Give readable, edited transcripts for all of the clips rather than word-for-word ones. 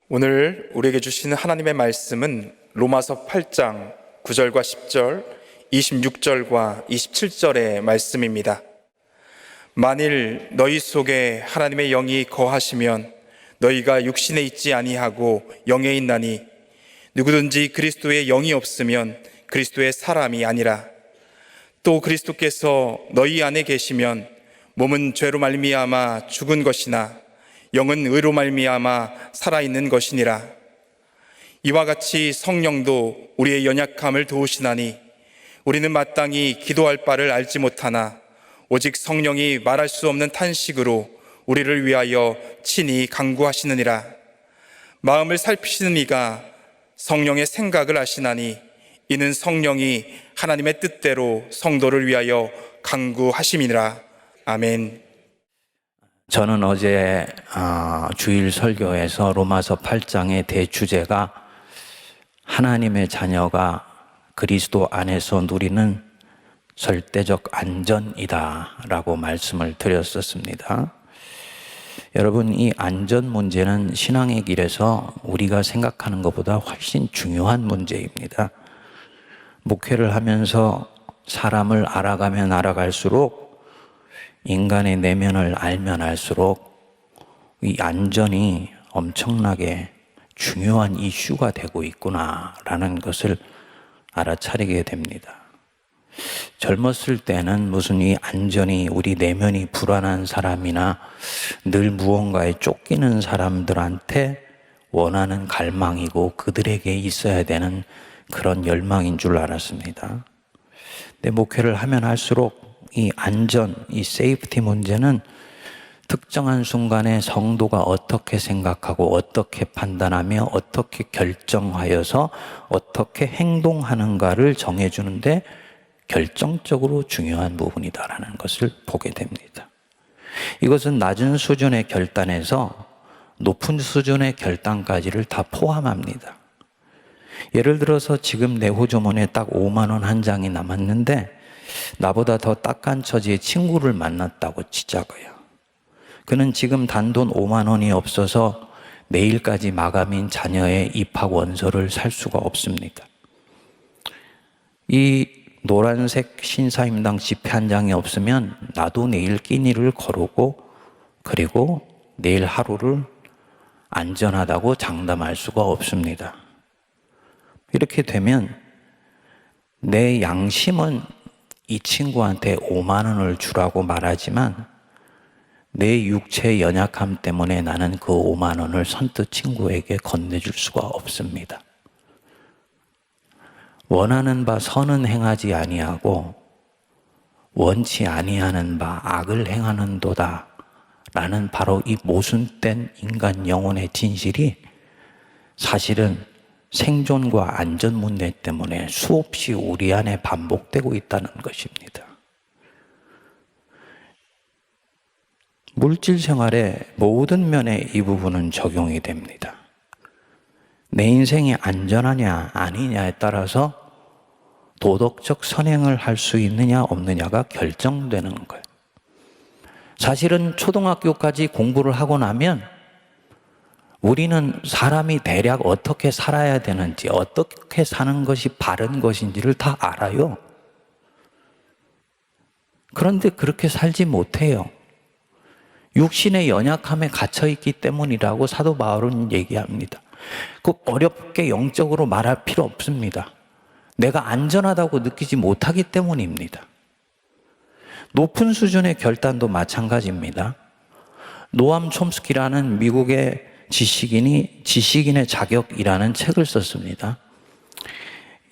오늘 우리에게 주시는 하나님의 말씀은 로마서 8장 9절과 10절, 26절과 27절의 말씀입니다. 만일 너희 속에 하나님의 영이 거하시면 너희가 육신에 있지 아니하고 영에 있나니 누구든지 그리스도의 영이 없으면 그리스도의 사람이 아니라. 또 그리스도께서 너희 안에 계시면 몸은 죄로 말미암아 죽은 것이나 영은 의로 말미암아 살아있는 것이니라. 이와 같이 성령도 우리의 연약함을 도우시나니 우리는 마땅히 기도할 바를 알지 못하나 오직 성령이 말할 수 없는 탄식으로 우리를 위하여 친히 간구하시느니라. 마음을 살피시는 이가 성령의 생각을 아시나니 이는 성령이 하나님의 뜻대로 성도를 위하여 간구하심이니라. 아멘. 저는 어제 주일 설교에서 로마서 8장의 대주제가 하나님의 자녀가 그리스도 안에서 누리는 절대적 안전이다 라고 말씀을 드렸었습니다. 여러분, 이 안전 문제는 신앙의 길에서 우리가 생각하는 것보다 훨씬 중요한 문제입니다. 목회를 하면서 사람을 알아가면 알아갈수록, 인간의 내면을 알면 알수록 이 안전이 엄청나게 중요한 이슈가 되고 있구나라는 것을 알아차리게 됩니다. 젊었을 때는 무슨 이 안전이 우리 내면이 불안한 사람이나 늘 무언가에 쫓기는 사람들한테 원하는 갈망이고 그들에게 있어야 되는 그런 열망인 줄 알았습니다. 근데 목회를 하면 할수록 이 안전, 이 세이프티 문제는 특정한 순간에 성도가 어떻게 생각하고 어떻게 판단하며 어떻게 결정하여서 어떻게 행동하는가를 정해주는데 결정적으로 중요한 부분이다라는 것을 보게 됩니다. 이것은 낮은 수준의 결단에서 높은 수준의 결단까지를 다 포함합니다. 예를 들어서 지금 내 호주머니에 딱 5만 원 한 장이 남았는데 나보다 더 딱한 처지의 친구를 만났다고 치자고요. 그는 지금 단돈 5만 원이 없어서 내일까지 마감인 자녀의 입학 원서를 살 수가 없습니다. 이 노란색 신사임당 지폐 한 장이 없으면 나도 내일 끼니를 거르고 그리고 내일 하루를 안전하다고 장담할 수가 없습니다. 이렇게 되면 내 양심은 이 친구한테 5만 원을 주라고 말하지만 내 육체의 연약함 때문에 나는 그 5만 원을 선뜻 친구에게 건네줄 수가 없습니다. 원하는 바 선은 행하지 아니하고 원치 아니하는 바 악을 행하는도다 라는 바로 이 모순된 인간 영혼의 진실이 사실은 생존과 안전 문제 때문에 수없이 우리 안에 반복되고 있다는 것입니다. 물질 생활의 모든 면에 이 부분은 적용이 됩니다. 내 인생이 안전하냐 아니냐에 따라서 도덕적 선행을 할 수 있느냐 없느냐가 결정되는 거예요. 사실은 초등학교까지 공부를 하고 나면 우리는 사람이 대략 어떻게 살아야 되는지, 어떻게 사는 것이 바른 것인지를 다 알아요. 그런데 그렇게 살지 못해요. 육신의 연약함에 갇혀있기 때문이라고 사도 바울은 얘기합니다. 그 어렵게 영적으로 말할 필요 없습니다. 내가 안전하다고 느끼지 못하기 때문입니다. 높은 수준의 결단도 마찬가지입니다. 노암 촘스키라는 미국의 지식인이 지식인의 자격이라는 책을 썼습니다.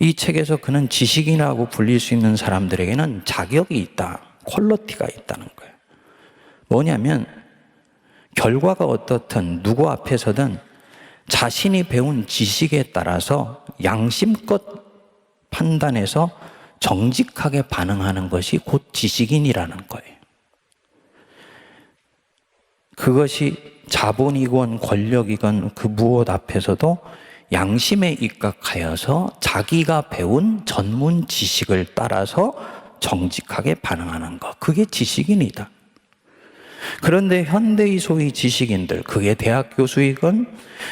이 책에서 그는 지식인이라고 불릴 수 있는 사람들에게는 자격이 있다, 퀄리티가 있다는 거예요. 뭐냐면 결과가 어떻든 누구 앞에서든 자신이 배운 지식에 따라서 양심껏 판단해서 정직하게 반응하는 것이 곧 지식인이라는 거예요. 그것이 자본이건 권력이건 그 무엇 앞에서도 양심에 입각하여서 자기가 배운 전문 지식을 따라서 정직하게 반응하는 것, 그게 지식인이다. 그런데 현대의 소위 지식인들, 그게 대학 교수이건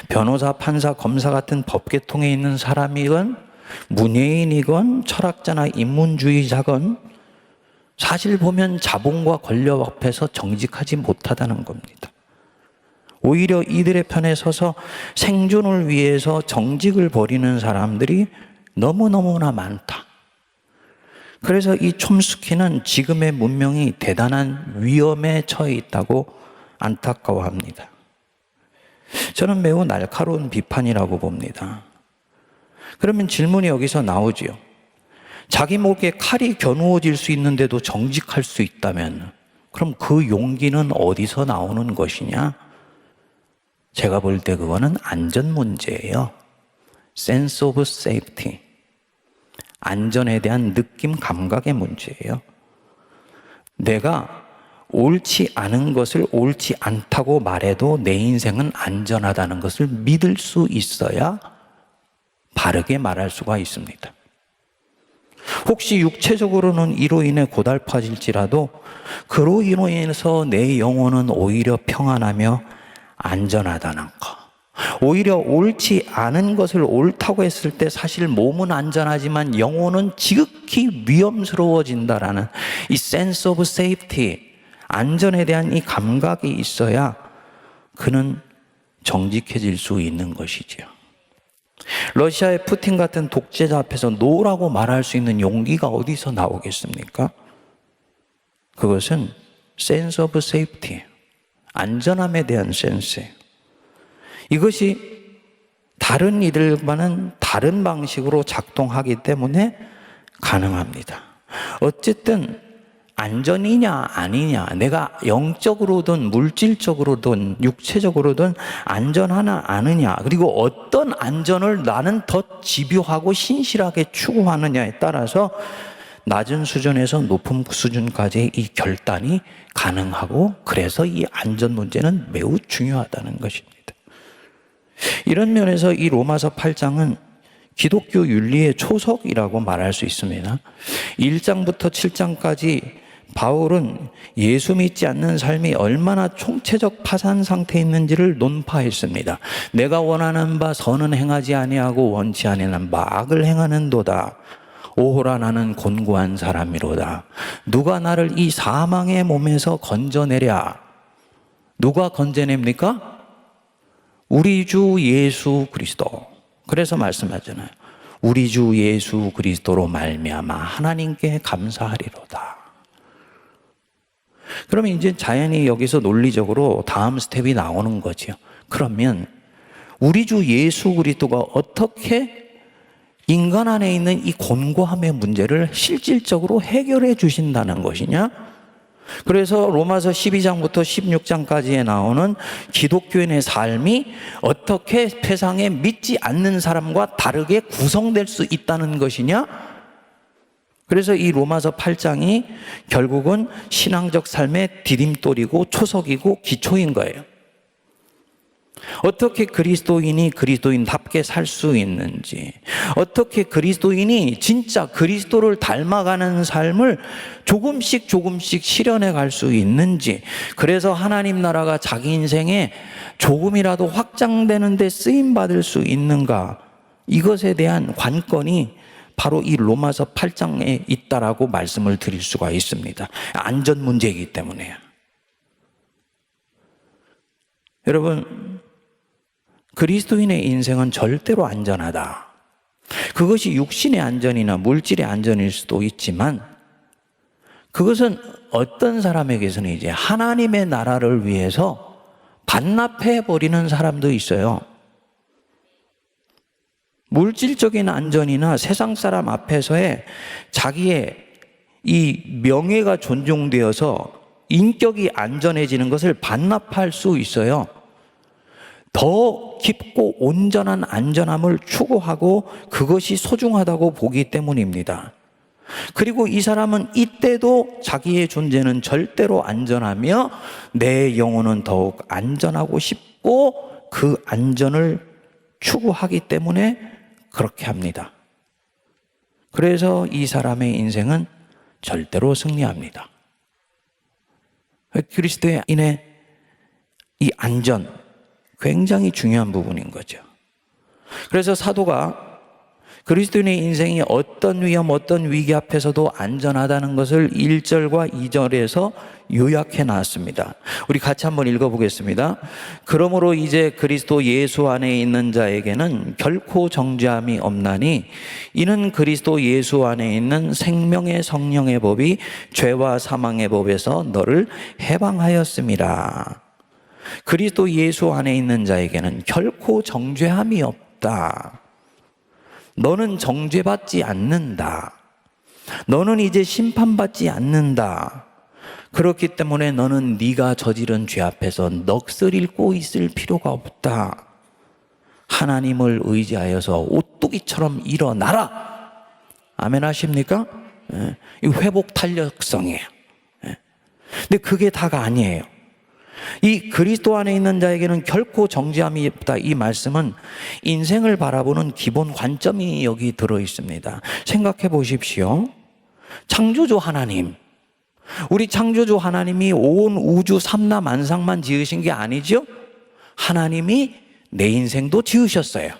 변호사, 판사, 검사 같은 법계통에 있는 사람이건 문예인이건 철학자나 인문주의자건 사실 보면 자본과 권력 앞에서 정직하지 못하다는 겁니다. 오히려 이들의 편에 서서 생존을 위해서 정직을 버리는 사람들이 너무너무나 많다. 그래서 이 촘스키는 지금의 문명이 대단한 위험에 처해 있다고 안타까워합니다. 저는 매우 날카로운 비판이라고 봅니다. 그러면 질문이 여기서 나오지요. 자기 목에 칼이 겨누어질 수 있는데도 정직할 수 있다면 그럼 그 용기는 어디서 나오는 것이냐? 제가 볼 때 그거는 안전 문제예요. Sense of safety. 안전에 대한 느낌, 감각의 문제예요. 내가 옳지 않은 것을 옳지 않다고 말해도 내 인생은 안전하다는 것을 믿을 수 있어야 바르게 말할 수가 있습니다. 혹시 육체적으로는 이로 인해 고달파질지라도 그로 인해서 내 영혼은 오히려 평안하며 안전하다는 것. 오히려 옳지 않은 것을 옳다고 했을 때 사실 몸은 안전하지만 영혼은 지극히 위험스러워진다라는 이 sense of safety, 안전에 대한 이 감각이 있어야 그는 정직해질 수 있는 것이지요. 러시아의 푸틴 같은 독재자 앞에서 노라고 말할 수 있는 용기가 어디서 나오겠습니까? 그것은 sense of safety, 안전함에 대한 센스예요. 이것이 다른 이들과는 다른 방식으로 작동하기 때문에 가능합니다. 어쨌든 안전이냐 아니냐, 내가 영적으로든 물질적으로든 육체적으로든 안전하나 아느냐, 그리고 어떤 안전을 나는 더 집요하고 신실하게 추구하느냐에 따라서 낮은 수준에서 높은 수준까지의 이 결단이 가능하고, 그래서 이 안전 문제는 매우 중요하다는 것입니다. 이런 면에서 이 로마서 8장은 기독교 윤리의 초석이라고 말할 수 있습니다. 1장부터 7장까지 바울은 예수 믿지 않는 삶이 얼마나 총체적 파산 상태에 있는지를 논파했습니다. 내가 원하는 바 선은 행하지 아니하고 원치 아니하는 바 악을 행하는도다. 오호라 나는 곤고한 사람이로다. 누가 나를 이 사망의 몸에서 건져내랴. 누가 건져냅니까? 우리 주 예수 그리스도. 그래서 말씀하잖아요. 우리 주 예수 그리스도로 말미암아 하나님께 감사하리로다. 그러면 이제 자연히 여기서 논리적으로 다음 스텝이 나오는 거죠. 그러면 우리 주 예수 그리스도가 어떻게 인간 안에 있는 이 곤고함의 문제를 실질적으로 해결해 주신다는 것이냐? 그래서 로마서 12장부터 16장까지에 나오는 기독교인의 삶이 어떻게 세상에 믿지 않는 사람과 다르게 구성될 수 있다는 것이냐? 그래서 이 로마서 8장이 결국은 신앙적 삶의 디딤돌이고 초석이고 기초인 거예요. 어떻게 그리스도인이 그리스도인답게 살 수 있는지, 어떻게 그리스도인이 진짜 그리스도를 닮아가는 삶을 조금씩 실현해 갈 수 있는지, 그래서 하나님 나라가 자기 인생에 조금이라도 확장되는 데 쓰임받을 수 있는가, 이것에 대한 관건이 바로 이 로마서 8장에 있다라고 말씀을 드릴 수가 있습니다. 안전 문제이기 때문에요. 여러분, 그리스도인의 인생은 절대로 안전하다. 그것이 육신의 안전이나 물질의 안전일 수도 있지만, 그것은 어떤 사람에게서는 이제 하나님의 나라를 위해서 반납해버리는 사람도 있어요. 물질적인 안전이나 세상 사람 앞에서의 자기의 이 명예가 존중되어서 인격이 안전해지는 것을 반납할 수 있어요. 더 깊고 온전한 안전함을 추구하고 그것이 소중하다고 보기 때문입니다. 그리고 이 사람은 이때도 자기의 존재는 절대로 안전하며 내 영혼은 더욱 안전하고 싶고 그 안전을 추구하기 때문에 그렇게 합니다. 그래서 이 사람의 인생은 절대로 승리합니다. 그리스도인의 이 안전, 굉장히 중요한 부분인 거죠. 그래서 사도가 그리스도인의 인생이 어떤 위험, 어떤 위기 앞에서도 안전하다는 것을 1절과 2절에서 요약해 놨습니다. 우리 같이 한번 읽어보겠습니다. 그러므로 이제 그리스도 예수 안에 있는 자에게는 결코 정죄함이 없나니 이는 그리스도 예수 안에 있는 생명의 성령의 법이 죄와 사망의 법에서 너를 해방하였음이라. 그리스도 예수 안에 있는 자에게는 결코 정죄함이 없다. 너는 정죄받지 않는다. 너는 이제 심판받지 않는다. 그렇기 때문에 너는 네가 저지른 죄 앞에서 넋을 잃고 있을 필요가 없다. 하나님을 의지하여서 오뚜기처럼 일어나라. 아멘 하십니까? 이 회복 탄력성이에요. 근데 그게 다가 아니에요. 이 그리스도 안에 있는 자에게는 결코 정죄함이 없다. 이 말씀은 인생을 바라보는 기본 관점이 여기 들어 있습니다. 생각해 보십시오. 창조주 하나님, 우리 창조주 하나님이 온 우주 삼라만상만 지으신 게 아니죠? 하나님이 내 인생도 지으셨어요.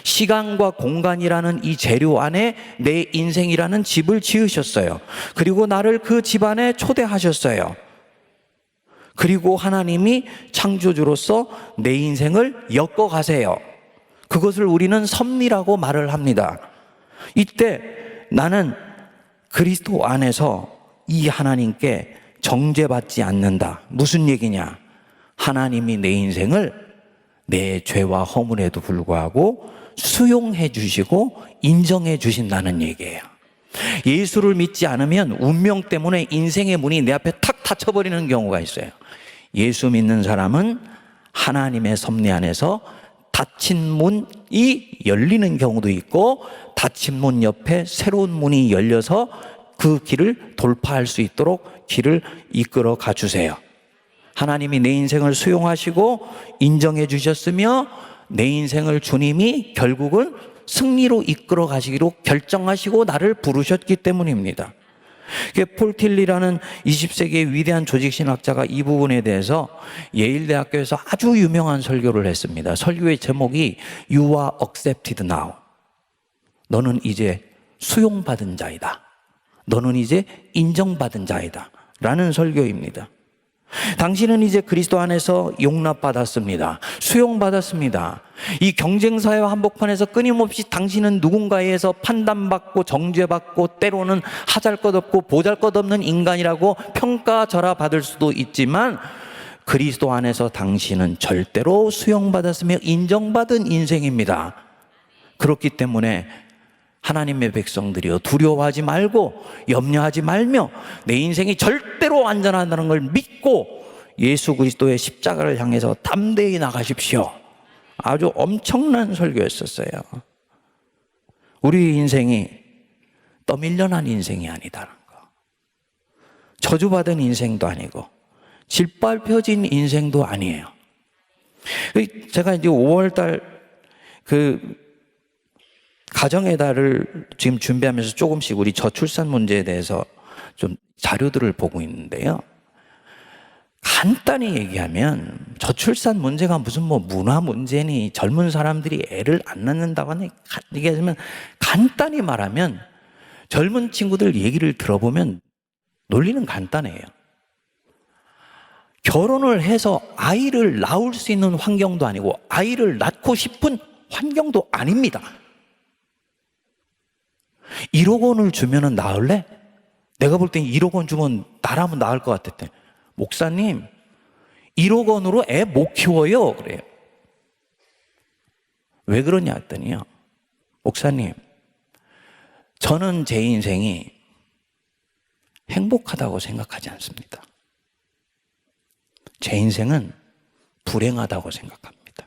시간과 공간이라는 이 재료 안에 내 인생이라는 집을 지으셨어요. 그리고 나를 그 집 안에 초대하셨어요. 그리고 하나님이 창조주로서 내 인생을 엮어가세요. 그것을 우리는 섭리라고 말을 합니다. 이때 나는 그리스도 안에서 이 하나님께 정죄받지 않는다. 무슨 얘기냐? 하나님이 내 인생을 내 죄와 허물에도 불구하고 수용해 주시고 인정해 주신다는 얘기예요. 예수를 믿지 않으면 운명 때문에 인생의 문이 내 앞에 탁 닫혀버리는 경우가 있어요. 예수 믿는 사람은 하나님의 섭리 안에서 닫힌 문이 열리는 경우도 있고 닫힌 문 옆에 새로운 문이 열려서 그 길을 돌파할 수 있도록 길을 이끌어 가주세요. 하나님이 내 인생을 수용하시고 인정해 주셨으며 내 인생을 주님이 결국은 승리로 이끌어 가시기로 결정하시고 나를 부르셨기 때문입니다. 폴 틸리라는 20세기의 위대한 조직신학자가 이 부분에 대해서 예일대학교에서 아주 유명한 설교를 했습니다. 설교의 제목이 You are accepted now. 너는 이제 수용받은 자이다. 너는 이제 인정받은 자이다. 라는 설교입니다. 당신은 이제 그리스도 안에서 용납받았습니다. 수용받았습니다. 이 경쟁사회와 한복판에서 끊임없이 당신은 누군가에 의해서 판단받고 정죄받고 때로는 하잘것없고 보잘것없는 인간이라고 평가절하 받을 수도 있지만 그리스도 안에서 당신은 절대로 수용받았으며 인정받은 인생입니다. 그렇기 때문에 하나님의 백성들이여 두려워하지 말고 염려하지 말며 내 인생이 절대로 안전하다는 걸 믿고 예수 그리스도의 십자가를 향해서 담대히 나가십시오. 아주 엄청난 설교였었어요. 우리 인생이 떠밀려난 인생이 아니다는 거. 저주받은 인생도 아니고 짓밟혀진 인생도 아니에요. 제가 이제 5월달 가정의 달을 지금 준비하면서 조금씩 우리 저출산 문제에 대해서 좀 자료들을 보고 있는데요. 간단히 얘기하면 저출산 문제가 무슨 문화 문제니 젊은 사람들이 애를 안 낳는다고 하는 얘기하면 간단히 말하면 젊은 친구들 얘기를 들어보면 논리는 간단해요. 결혼을 해서 아이를 낳을 수 있는 환경도 아니고 아이를 낳고 싶은 환경도 아닙니다. 1억 원을 주면은 나을래? 내가 볼 땐 1억 원 주면 나라면 나을 것 같았대. 목사님, 1억 원으로 애 못 키워요. 그래요. 왜 그러냐 했더니요. 목사님, 저는 제 인생이 행복하다고 생각하지 않습니다. 제 인생은 불행하다고 생각합니다.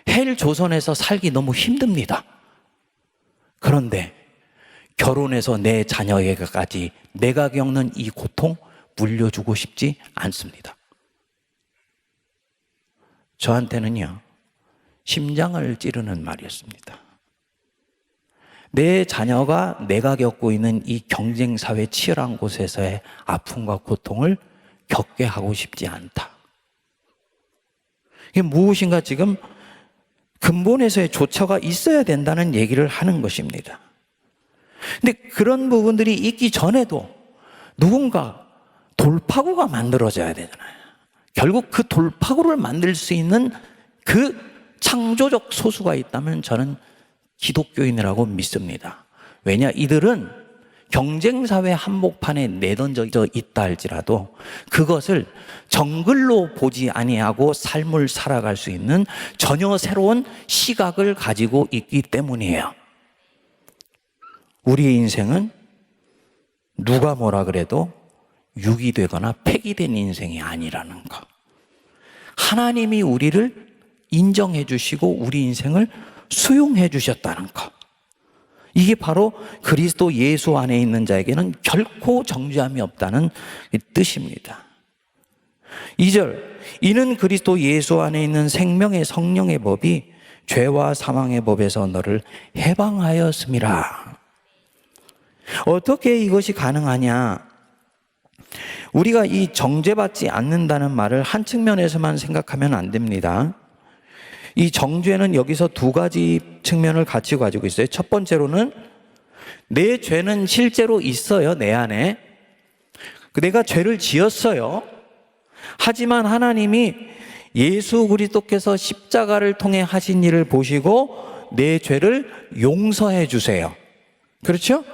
헬 조선에서 살기 너무 힘듭니다. 그런데 결혼해서 내 자녀에게까지 내가 겪는 이 고통 물려주고 싶지 않습니다. 저한테는요, 심장을 찌르는 말이었습니다. 내 자녀가 내가 겪고 있는 이 경쟁사회 치열한 곳에서의 아픔과 고통을 겪게 하고 싶지 않다. 이게 무엇인가 지금 근본에서의 조처가 있어야 된다는 얘기를 하는 것입니다. 근데 그런 부분들이 있기 전에도 누군가 돌파구가 만들어져야 되잖아요. 결국 그 돌파구를 만들 수 있는 그 창조적 소수가 있다면 저는 기독교인이라고 믿습니다. 왜냐, 이들은 경쟁사회 한복판에 내던져 있다 할지라도 그것을 정글로 보지 아니하고 삶을 살아갈 수 있는 전혀 새로운 시각을 가지고 있기 때문이에요. 우리의 인생은 누가 뭐라 그래도 유기되거나 폐기된 인생이 아니라는 것. 하나님이 우리를 인정해 주시고 우리 인생을 수용해 주셨다는 것. 이게 바로 그리스도 예수 안에 있는 자에게는 결코 정죄함이 없다는 뜻입니다. 2절, 이는 그리스도 예수 안에 있는 생명의 성령의 법이 죄와 사망의 법에서 너를 해방하였음이라. 어떻게 이것이 가능하냐? 우리가 이 정죄받지 않는다는 말을 한 측면에서만 생각하면 안 됩니다. 이 정죄는 여기서 두 가지 측면을 같이 가지고 있어요. 첫 번째로는 내 죄는 실제로 있어요, 내 안에. 내가 죄를 지었어요. 하지만 하나님이 예수 그리스도께서 십자가를 통해 하신 일을 보시고 내 죄를 용서해 주세요. 그렇죠?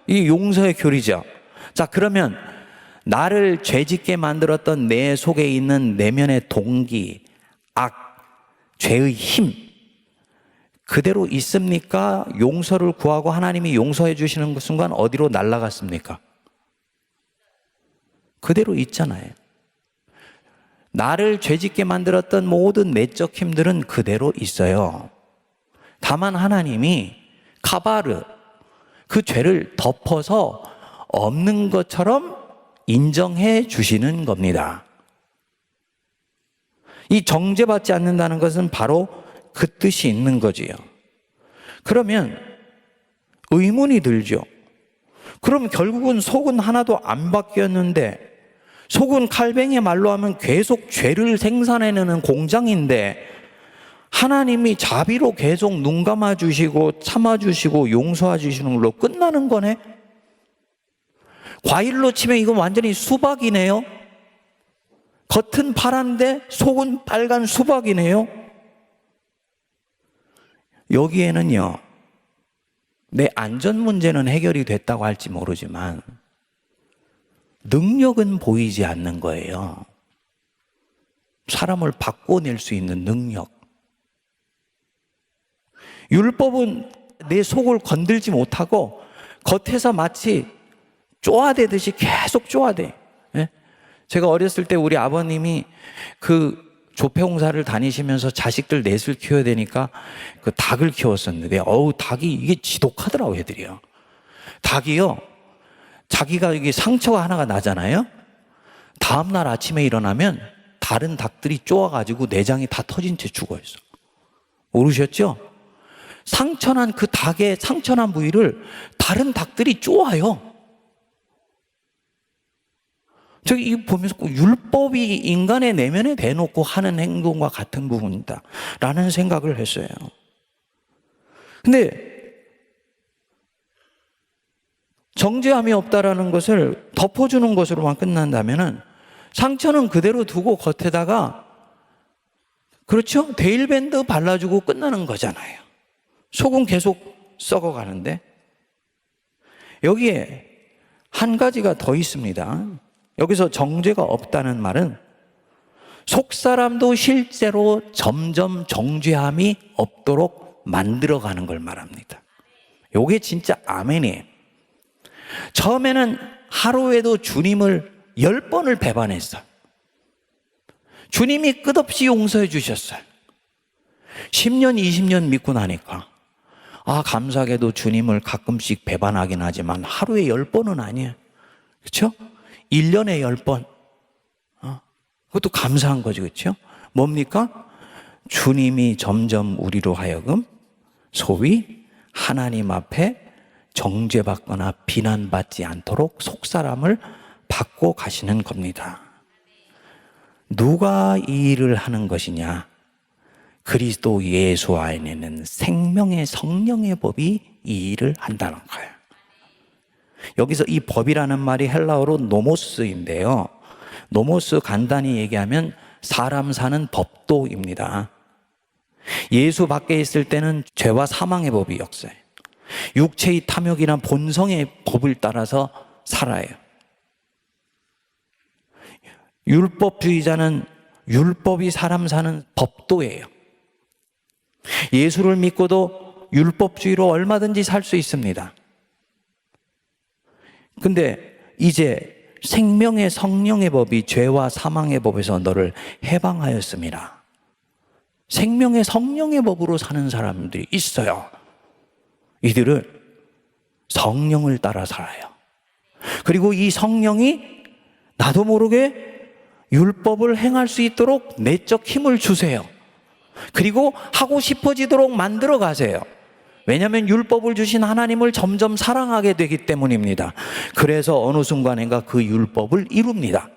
이 용서의 교리죠. 자, 그러면 나를 죄짓게 만들었던 내 속에 있는 내면의 동기, 악, 죄의 힘 그대로 있습니까? 용서를 구하고 하나님이 용서해 주시는 그 순간 어디로 날아갔습니까? 그대로 있잖아요. 나를 죄짓게 만들었던 모든 내적 힘들은 그대로 있어요. 다만 하나님이 카바르, 그 죄를 덮어서 없는 것처럼 인정해 주시는 겁니다. 이 정죄받지 않는다는 것은 바로 그 뜻이 있는 거지요. 그러면 의문이 들죠. 그럼 결국은 속은 하나도 안 바뀌었는데, 속은 칼뱅이의 말로 하면 계속 죄를 생산해내는 공장인데 하나님이 자비로 계속 눈 감아주시고 참아주시고 용서해주시는 걸로 끝나는 거네? 과일로 치면 이건 완전히 수박이네요. 겉은 파란데 속은 빨간 수박이네요. 여기에는요, 내 안전 문제는 해결이 됐다고 할지 모르지만 능력은 보이지 않는 거예요. 사람을 바꿔낼 수 있는 능력. 율법은 내 속을 건들지 못하고 겉에서 마치 쪼아대듯이 계속 쪼아대. 예? 제가 어렸을 때 우리 아버님이 그 조폐공사를 다니시면서 자식들 넷을 키워야 되니까 그 닭을 키웠었는데, 닭이 이게 지독하더라고, 애들이요. 닭이요, 자기가 이게 상처가 하나가 나잖아요. 다음날 아침에 일어나면 다른 닭들이 쪼아가지고 내장이 다 터진 채 죽어있어. 모르셨죠? 상처난 그 닭의 상처난 부위를 다른 닭들이 쪼아요. 저기 이거 보면서 율법이 인간의 내면에 대놓고 하는 행동과 같은 부분이다 라는 생각을 했어요. 근데 정죄함이 없다라는 것을 덮어주는 것으로만 끝난다면은 상처는 그대로 두고 겉에다가, 그렇죠? 데일밴드 발라주고 끝나는 거잖아요. 속은 계속 썩어가는데, 여기에 한 가지가 더 있습니다. 여기서 정죄가 없다는 말은 속사람도 실제로 점점 정죄함이 없도록 만들어가는 걸 말합니다. 이게 진짜 아멘이에요. 처음에는 하루에도 주님을 10번을 배반했어요. 주님이 끝없이 용서해 주셨어요. 10년, 20년 믿고 나니까 감사하게도 주님을 가끔씩 배반하긴 하지만 하루에 10번은 아니에요. 그렇죠? 1년에 10번. 그것도 감사한 거죠. 그렇죠? 뭡니까? 주님이 점점 우리로 하여금 소위 하나님 앞에 정죄받거나 비난받지 않도록 속사람을 받고 가시는 겁니다. 누가 이 일을 하는 것이냐? 그리스도 예수 안에는 생명의 성령의 법이 이 일을 한다는 거예요. 여기서 이 법이라는 말이 헬라어로 노모스인데요. 노모스 간단히 얘기하면 사람 사는 법도입니다. 예수 밖에 있을 때는 죄와 사망의 법이 역사해요. 육체의 탐욕이나 본성의 법을 따라서 살아요. 율법주의자는 율법이 사람 사는 법도예요. 예수를 믿고도 율법주의로 얼마든지 살 수 있습니다. 근데 이제 생명의 성령의 법이 죄와 사망의 법에서 너를 해방하였습니다. 생명의 성령의 법으로 사는 사람들이 있어요. 이들은 성령을 따라 살아요. 그리고 이 성령이 나도 모르게 율법을 행할 수 있도록 내적 힘을 주세요. 그리고 하고 싶어지도록 만들어 가세요. 왜냐하면 율법을 주신 하나님을 점점 사랑하게 되기 때문입니다. 그래서 어느 순간인가 그 율법을 이룹니다.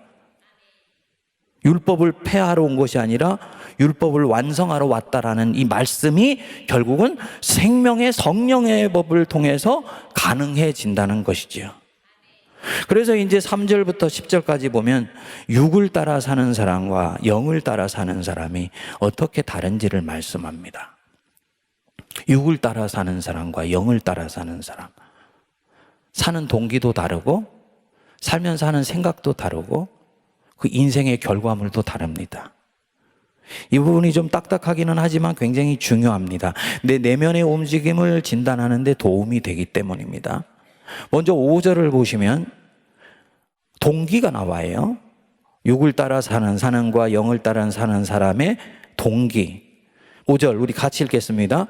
율법을 폐하러 온 것이 아니라 율법을 완성하러 왔다라는 이 말씀이 결국은 생명의 성령의 법을 통해서 가능해진다는 것이지요. 그래서 이제 3절부터 10절까지 보면 육을 따라 사는 사람과 영을 따라 사는 사람이 어떻게 다른지를 말씀합니다. 육을 따라 사는 사람과 영을 따라 사는 사람, 사는 동기도 다르고 살면서 하는 생각도 다르고 그 인생의 결과물도 다릅니다. 이 부분이 좀 딱딱하기는 하지만 굉장히 중요합니다. 내 내면의 움직임을 진단하는 데 도움이 되기 때문입니다. 먼저 5절을 보시면 동기가 나와요. 육을 따라 사는 사람과 영을 따라 사는 사람의 동기. 5절 우리 같이 읽겠습니다.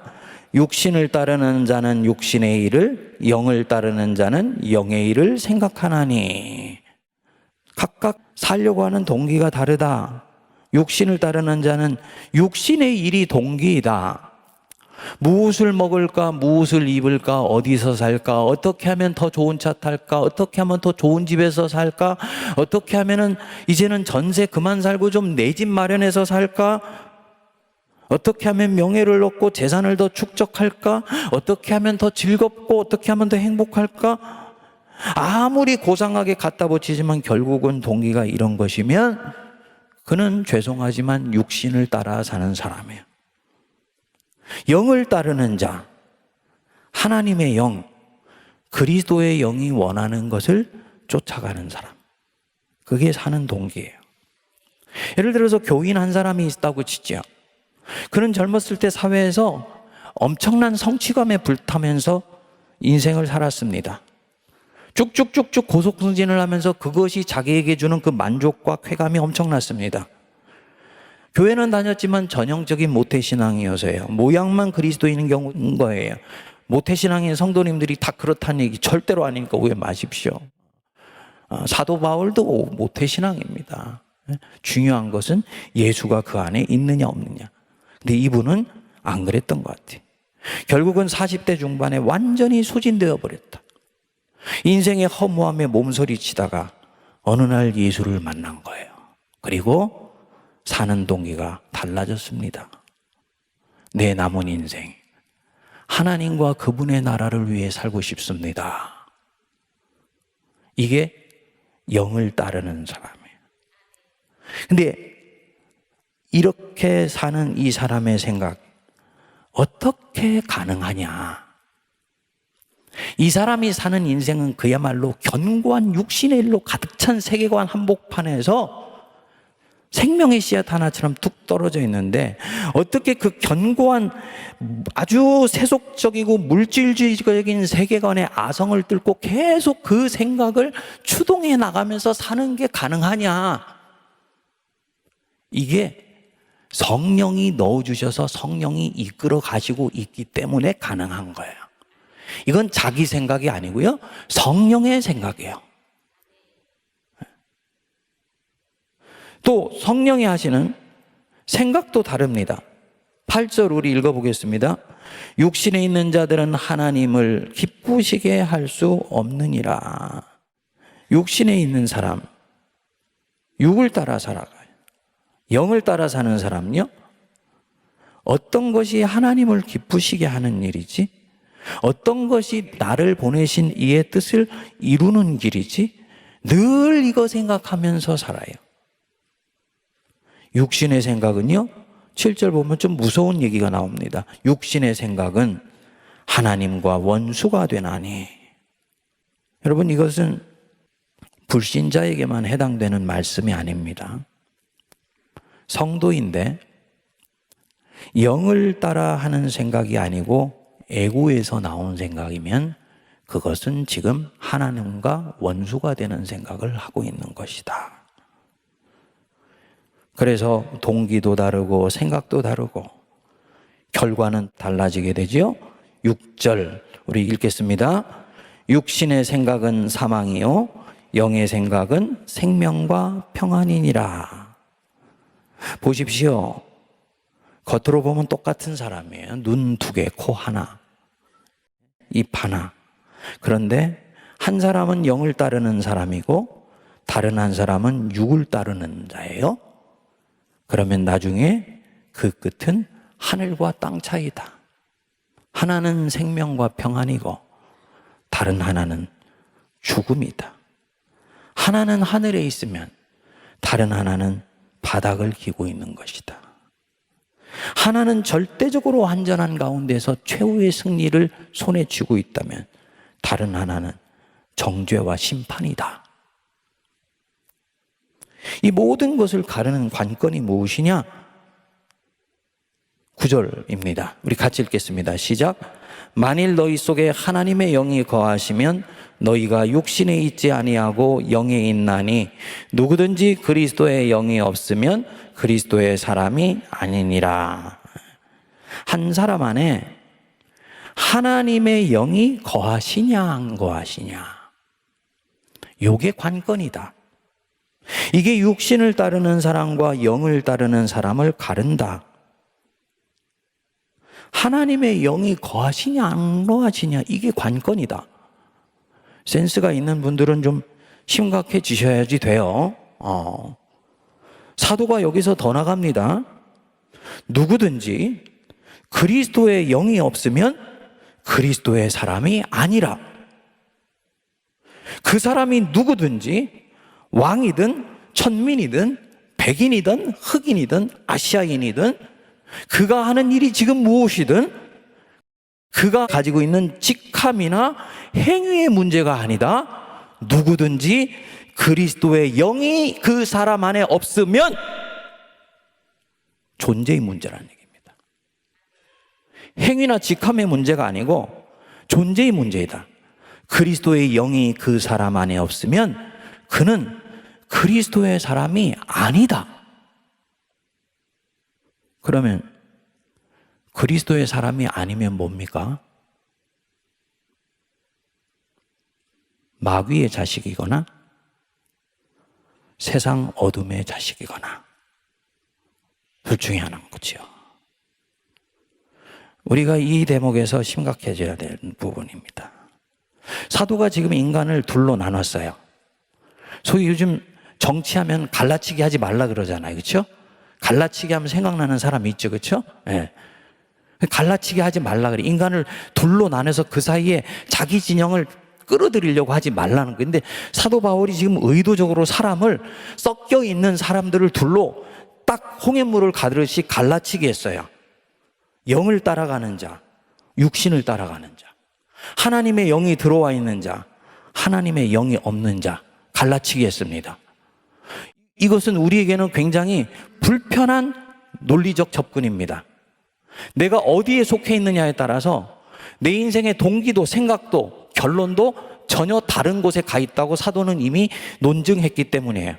육신을 따르는 자는 육신의 일을, 영을 따르는 자는 영의 일을 생각하나니. 각각 살려고 하는 동기가 다르다. 육신을 따르는 자는 육신의 일이 동기이다. 무엇을 먹을까, 무엇을 입을까, 어디서 살까, 어떻게 하면 더 좋은 차 탈까, 어떻게 하면 더 좋은 집에서 살까, 어떻게 하면은 이제는 전세 그만 살고 좀 내 집 마련해서 살까, 어떻게 하면 명예를 얻고 재산을 더 축적할까, 어떻게 하면 더 즐겁고 어떻게 하면 더 행복할까. 아무리 고상하게 갖다 붙이지만 결국은 동기가 이런 것이면 그는 죄송하지만 육신을 따라 사는 사람이에요. 영을 따르는 자, 하나님의 영, 그리스도의 영이 원하는 것을 쫓아가는 사람, 그게 사는 동기예요. 예를 들어서 교인 한 사람이 있다고 치죠. 그는 젊었을 때 사회에서 엄청난 성취감에 불타면서 인생을 살았습니다. 쭉쭉쭉쭉 고속승진을 하면서 그것이 자기에게 주는 그 만족과 쾌감이 엄청났습니다. 교회는 다녔지만 전형적인 모태신앙이어서요. 모양만 그리스도인인 경우인 거예요. 모태신앙인 성도님들이 다 그렇다는 얘기 절대로 아니니까 오해 마십시오. 사도 바울도 모태신앙입니다. 중요한 것은 예수가 그 안에 있느냐 없느냐. 근데 이분은 안 그랬던 것 같아요. 결국은 40대 중반에 완전히 소진되어 버렸다. 인생의 허무함에 몸서리치다가 어느 날 예수를 만난 거예요. 그리고 사는 동기가 달라졌습니다. 내 남은 인생 하나님과 그분의 나라를 위해 살고 싶습니다. 이게 영을 따르는 사람이에요. 근데 이렇게 사는 이 사람의 생각 어떻게 가능하냐? 이 사람이 사는 인생은 그야말로 견고한 육신의 일로 가득 찬 세계관 한복판에서 생명의 씨앗 하나처럼 뚝 떨어져 있는데 어떻게 그 견고한 아주 세속적이고 물질주의적인 세계관의 아성을 뚫고 계속 그 생각을 추동해 나가면서 사는 게 가능하냐? 이게 성령이 넣어주셔서 성령이 이끌어 가시고 있기 때문에 가능한 거예요. 이건 자기 생각이 아니고요. 성령의 생각이에요. 또 성령이 하시는 생각도 다릅니다. 8절 우리 읽어보겠습니다. 육신에 있는 자들은 하나님을 기쁘시게 할 수 없느니라. 육신에 있는 사람, 육을 따라 살아가요. 영을 따라 사는 사람은요, 어떤 것이 하나님을 기쁘시게 하는 일이지? 어떤 것이 나를 보내신 이의 뜻을 이루는 길이지? 늘 이거 생각하면서 살아요. 육신의 생각은요, 7절 보면 좀 무서운 얘기가 나옵니다. 육신의 생각은 하나님과 원수가 되나니. 여러분, 이것은 불신자에게만 해당되는 말씀이 아닙니다. 성도인데 영을 따라 하는 생각이 아니고 애고에서 나온 생각이면 그것은 지금 하나님과 원수가 되는 생각을 하고 있는 것이다. 그래서 동기도 다르고 생각도 다르고 결과는 달라지게 되지요. 6절 우리 읽겠습니다. 육신의 생각은 사망이요 영의 생각은 생명과 평안이니라. 보십시오. 겉으로 보면 똑같은 사람이에요. 눈 2개, 코 하나, 입 하나. 그런데 한 사람은 영을 따르는 사람이고 다른 한 사람은 육을 따르는 자예요. 그러면 나중에 그 끝은 하늘과 땅 차이다. 하나는 생명과 평안이고 다른 하나는 죽음이다. 하나는 하늘에 있으면 다른 하나는 바닥을 기고 있는 것이다. 하나는 절대적으로 완전한 가운데서 최후의 승리를 손에 쥐고 있다면 다른 하나는 정죄와 심판이다. 이 모든 것을 가르는 관건이 무엇이냐? 9절입니다. 우리 같이 읽겠습니다. 시작. 만일 너희 속에 하나님의 영이 거하시면 너희가 육신에 있지 아니하고 영에 있나니 누구든지 그리스도의 영이 없으면 그리스도의 사람이 아니니라. 한 사람 안에 하나님의 영이 거하시냐 안 거하시냐, 요게 관건이다. 이게 육신을 따르는 사람과 영을 따르는 사람을 가른다. 하나님의 영이 거하시냐 안 거하시냐, 이게 관건이다. 센스가 있는 분들은 좀 심각해지셔야지 돼요. 사도가 여기서 더 나갑니다. 누구든지 그리스도의 영이 없으면 그리스도의 사람이 아니라. 그 사람이 누구든지 왕이든 천민이든 백인이든 흑인이든 아시아인이든 그가 하는 일이 지금 무엇이든 그가 가지고 있는 직함이나 행위의 문제가 아니다. 누구든지 그리스도의 영이 그 사람 안에 없으면 존재의 문제라는 얘기입니다. 행위나 직함의 문제가 아니고 존재의 문제이다. 그리스도의 영이 그 사람 안에 없으면 그는 그리스도의 사람이 아니다. 그러면 그리스도의 사람이 아니면 뭡니까? 마귀의 자식이거나 세상 어둠의 자식이거나 둘 중에 하나인 거죠. 우리가 이 대목에서 심각해져야 될 부분입니다. 사도가 지금 인간을 둘로 나눴어요. 소위 요즘 정치하면 갈라치기 하지 말라 그러잖아요. 그렇죠? 갈라치기 하면 생각나는 사람이 있죠. 그렇죠? 네. 갈라치기 하지 말라 그래. 인간을 둘로 나눠서 그 사이에 자기 진영을 끌어들이려고 하지 말라는 거예요. 근데 사도 바울이 지금 의도적으로 사람을, 섞여 있는 사람들을 둘로 딱 홍해물을 가르듯이 갈라치기 했어요. 영을 따라가는 자, 육신을 따라가는 자, 하나님의 영이 들어와 있는 자, 하나님의 영이 없는 자, 갈라치기 했습니다. 이것은 우리에게는 굉장히 불편한 논리적 접근입니다. 내가 어디에 속해 있느냐에 따라서 내 인생의 동기도 생각도 결론도 전혀 다른 곳에 가 있다고 사도는 이미 논증했기 때문이에요.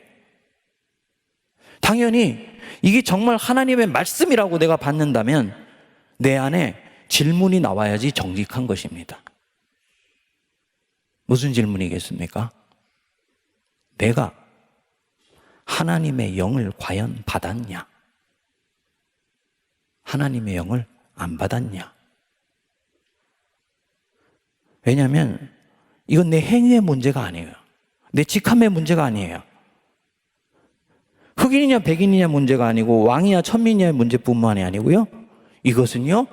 당연히 이게 정말 하나님의 말씀이라고 내가 받는다면 내 안에 질문이 나와야지 정직한 것입니다. 무슨 질문이겠습니까? 내가 하나님의 영을 과연 받았냐? 하나님의 영을 안 받았냐? 왜냐하면 이건 내 행위의 문제가 아니에요. 내 직함의 문제가 아니에요. 흑인이냐 백인이냐 문제가 아니고 왕이냐 천민이냐의 문제뿐만이 아니고요. 이것은요,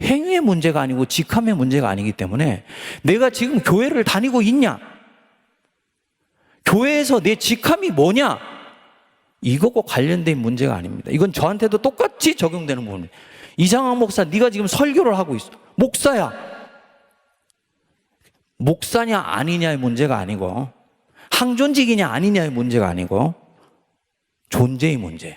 행위의 문제가 아니고 직함의 문제가 아니기 때문에 내가 지금 교회를 다니고 있냐? 교회에서 내 직함이 뭐냐? 이것과 관련된 문제가 아닙니다. 이건 저한테도 똑같이 적용되는 부분입니다. 이상학 목사, 네가 지금 설교를 하고 있어. 목사야. 목사냐 아니냐의 문제가 아니고, 항존직이냐 아니냐의 문제가 아니고, 존재의 문제예요.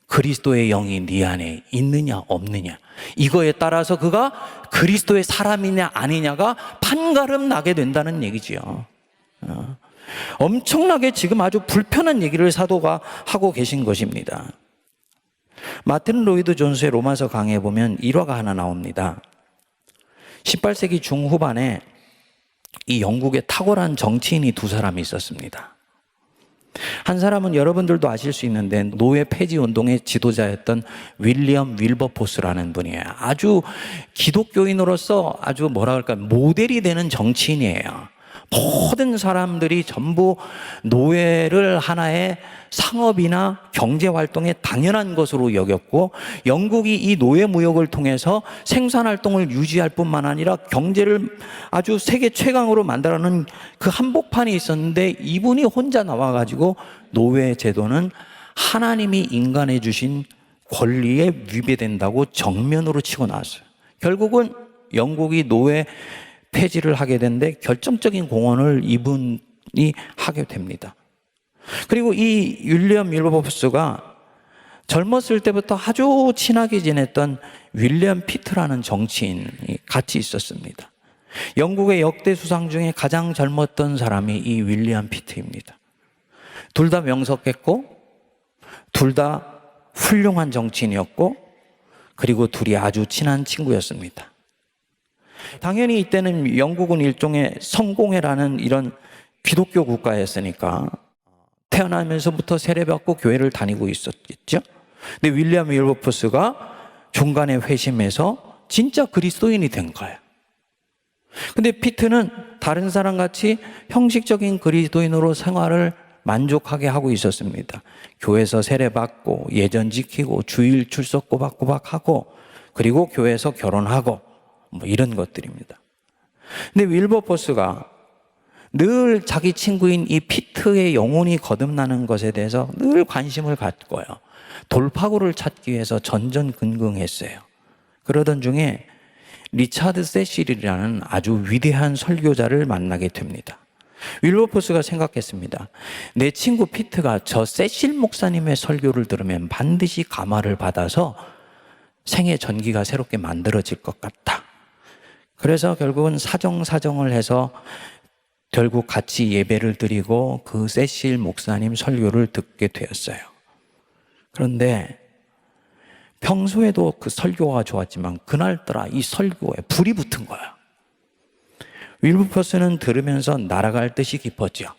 그리스도의 영이 네 안에 있느냐 없느냐, 이거에 따라서 그가 그리스도의 사람이냐 아니냐가 판가름 나게 된다는 얘기지요. 엄청나게 지금 아주 불편한 얘기를 사도가 하고 계신 것입니다. 마틴 로이드 존스의 로마서 강의에 보면 일화가 하나 나옵니다. 18세기 중후반에 이 영국에 탁월한 정치인이 두 사람이 있었습니다. 한 사람은 여러분들도 아실 수 있는데 노예 폐지 운동의 지도자였던 윌리엄 윌버포스라는 분이에요. 아주 기독교인으로서 아주 뭐라 그럴까, 모델이 되는 정치인이에요. 모든 사람들이 전부 노예를 하나의 상업이나 경제활동의 당연한 것으로 여겼고, 영국이 이 노예 무역을 통해서 생산활동을 유지할 뿐만 아니라 경제를 아주 세계 최강으로 만들어내는 그 한복판이 있었는데, 이분이 혼자 나와가지고 노예 제도는 하나님이 인간에 주신 권리에 위배된다고 정면으로 치고 나왔어요. 결국은 영국이 노예 폐지를 하게 되는데 결정적인 공헌을 이분이 하게 됩니다. 그리고 이 윌리엄 윌버포스가 젊었을 때부터 아주 친하게 지냈던 윌리엄 피트라는 정치인이 같이 있었습니다. 영국의 역대 수상 중에 가장 젊었던 사람이 이 윌리엄 피트입니다. 둘 다 명석했고, 둘 다 훌륭한 정치인이었고, 그리고 둘이 아주 친한 친구였습니다. 당연히 이때는 영국은 일종의 성공회라는 이런 기독교 국가였으니까 태어나면서부터 세례받고 교회를 다니고 있었겠죠. 근데 윌리엄 윌버포스가 중간에 회심해서 진짜 그리스도인이 된 거예요. 근데 피트는 다른 사람같이 형식적인 그리스도인으로 생활을 만족하게 하고 있었습니다. 교회에서 세례받고 예전 지키고 주일 출석 꼬박꼬박 하고, 그리고 교회에서 결혼하고, 뭐 이런 것들입니다. 근데 윌버포스가 늘 자기 친구인 이 피트의 영혼이 거듭나는 것에 대해서 늘 관심을 갖고요, 돌파구를 찾기 위해서 전전긍긍했어요. 그러던 중에 리차드 세실이라는 아주 위대한 설교자를 만나게 됩니다. 윌버포스가 생각했습니다. 내 친구 피트가 저 세실 목사님의 설교를 들으면 반드시 감화를 받아서 생애 전기가 새롭게 만들어질 것 같다. 그래서 결국은 사정을 해서 결국 같이 예배를 드리고 그 세실 목사님 설교를 듣게 되었어요. 그런데 평소에도 그 설교가 좋았지만 그날따라 이 설교에 불이 붙은 거야. 윌버포스는 들으면서 날아갈 듯이 기뻤죠.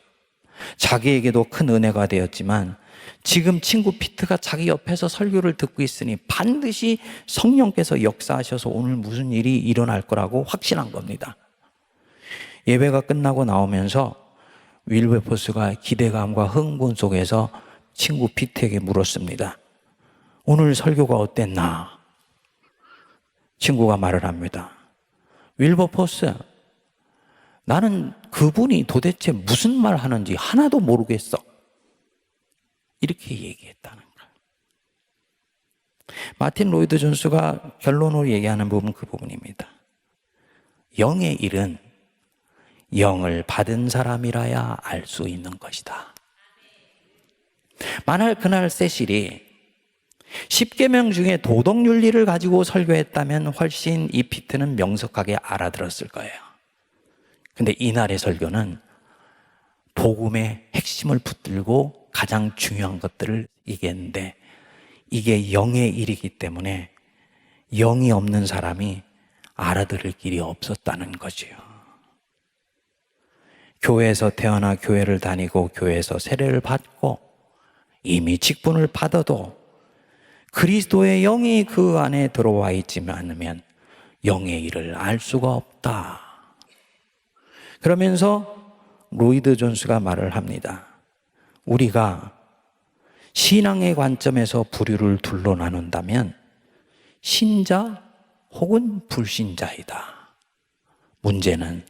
자기에게도 큰 은혜가 되었지만 지금 친구 피트가 자기 옆에서 설교를 듣고 있으니 반드시 성령께서 역사하셔서 오늘 무슨 일이 일어날 거라고 확신한 겁니다. 예배가 끝나고 나오면서 윌버포스가 기대감과 흥분 속에서 친구 피트에게 물었습니다. 오늘 설교가 어땠나? 친구가 말을 합니다. 윌버포스, 나는 그분이 도대체 무슨 말 하는지 하나도 모르겠어. 이렇게 얘기했다는 거예요. 마틴 로이드 존스가 결론으로 얘기하는 부분은 그 부분입니다. 영의 일은 영을 받은 사람이라야 알 수 있는 것이다. 만약 그날 세실이 10계명 중에 도덕윤리를 가지고 설교했다면 훨씬 이 피트는 명석하게 알아들었을 거예요. 근데 이날의 설교는 복음의 핵심을 붙들고 가장 중요한 것들을 얘기했는데, 이게 영의 일이기 때문에 영이 없는 사람이 알아들을 길이 없었다는 거지요. 교회에서 태어나 교회를 다니고 교회에서 세례를 받고 이미 직분을 받아도 그리스도의 영이 그 안에 들어와 있지 않으면 영의 일을 알 수가 없다. 그러면서 로이드 존스가 말을 합니다. 우리가 신앙의 관점에서 부류를 둘로 나눈다면 신자 혹은 불신자이다. 문제는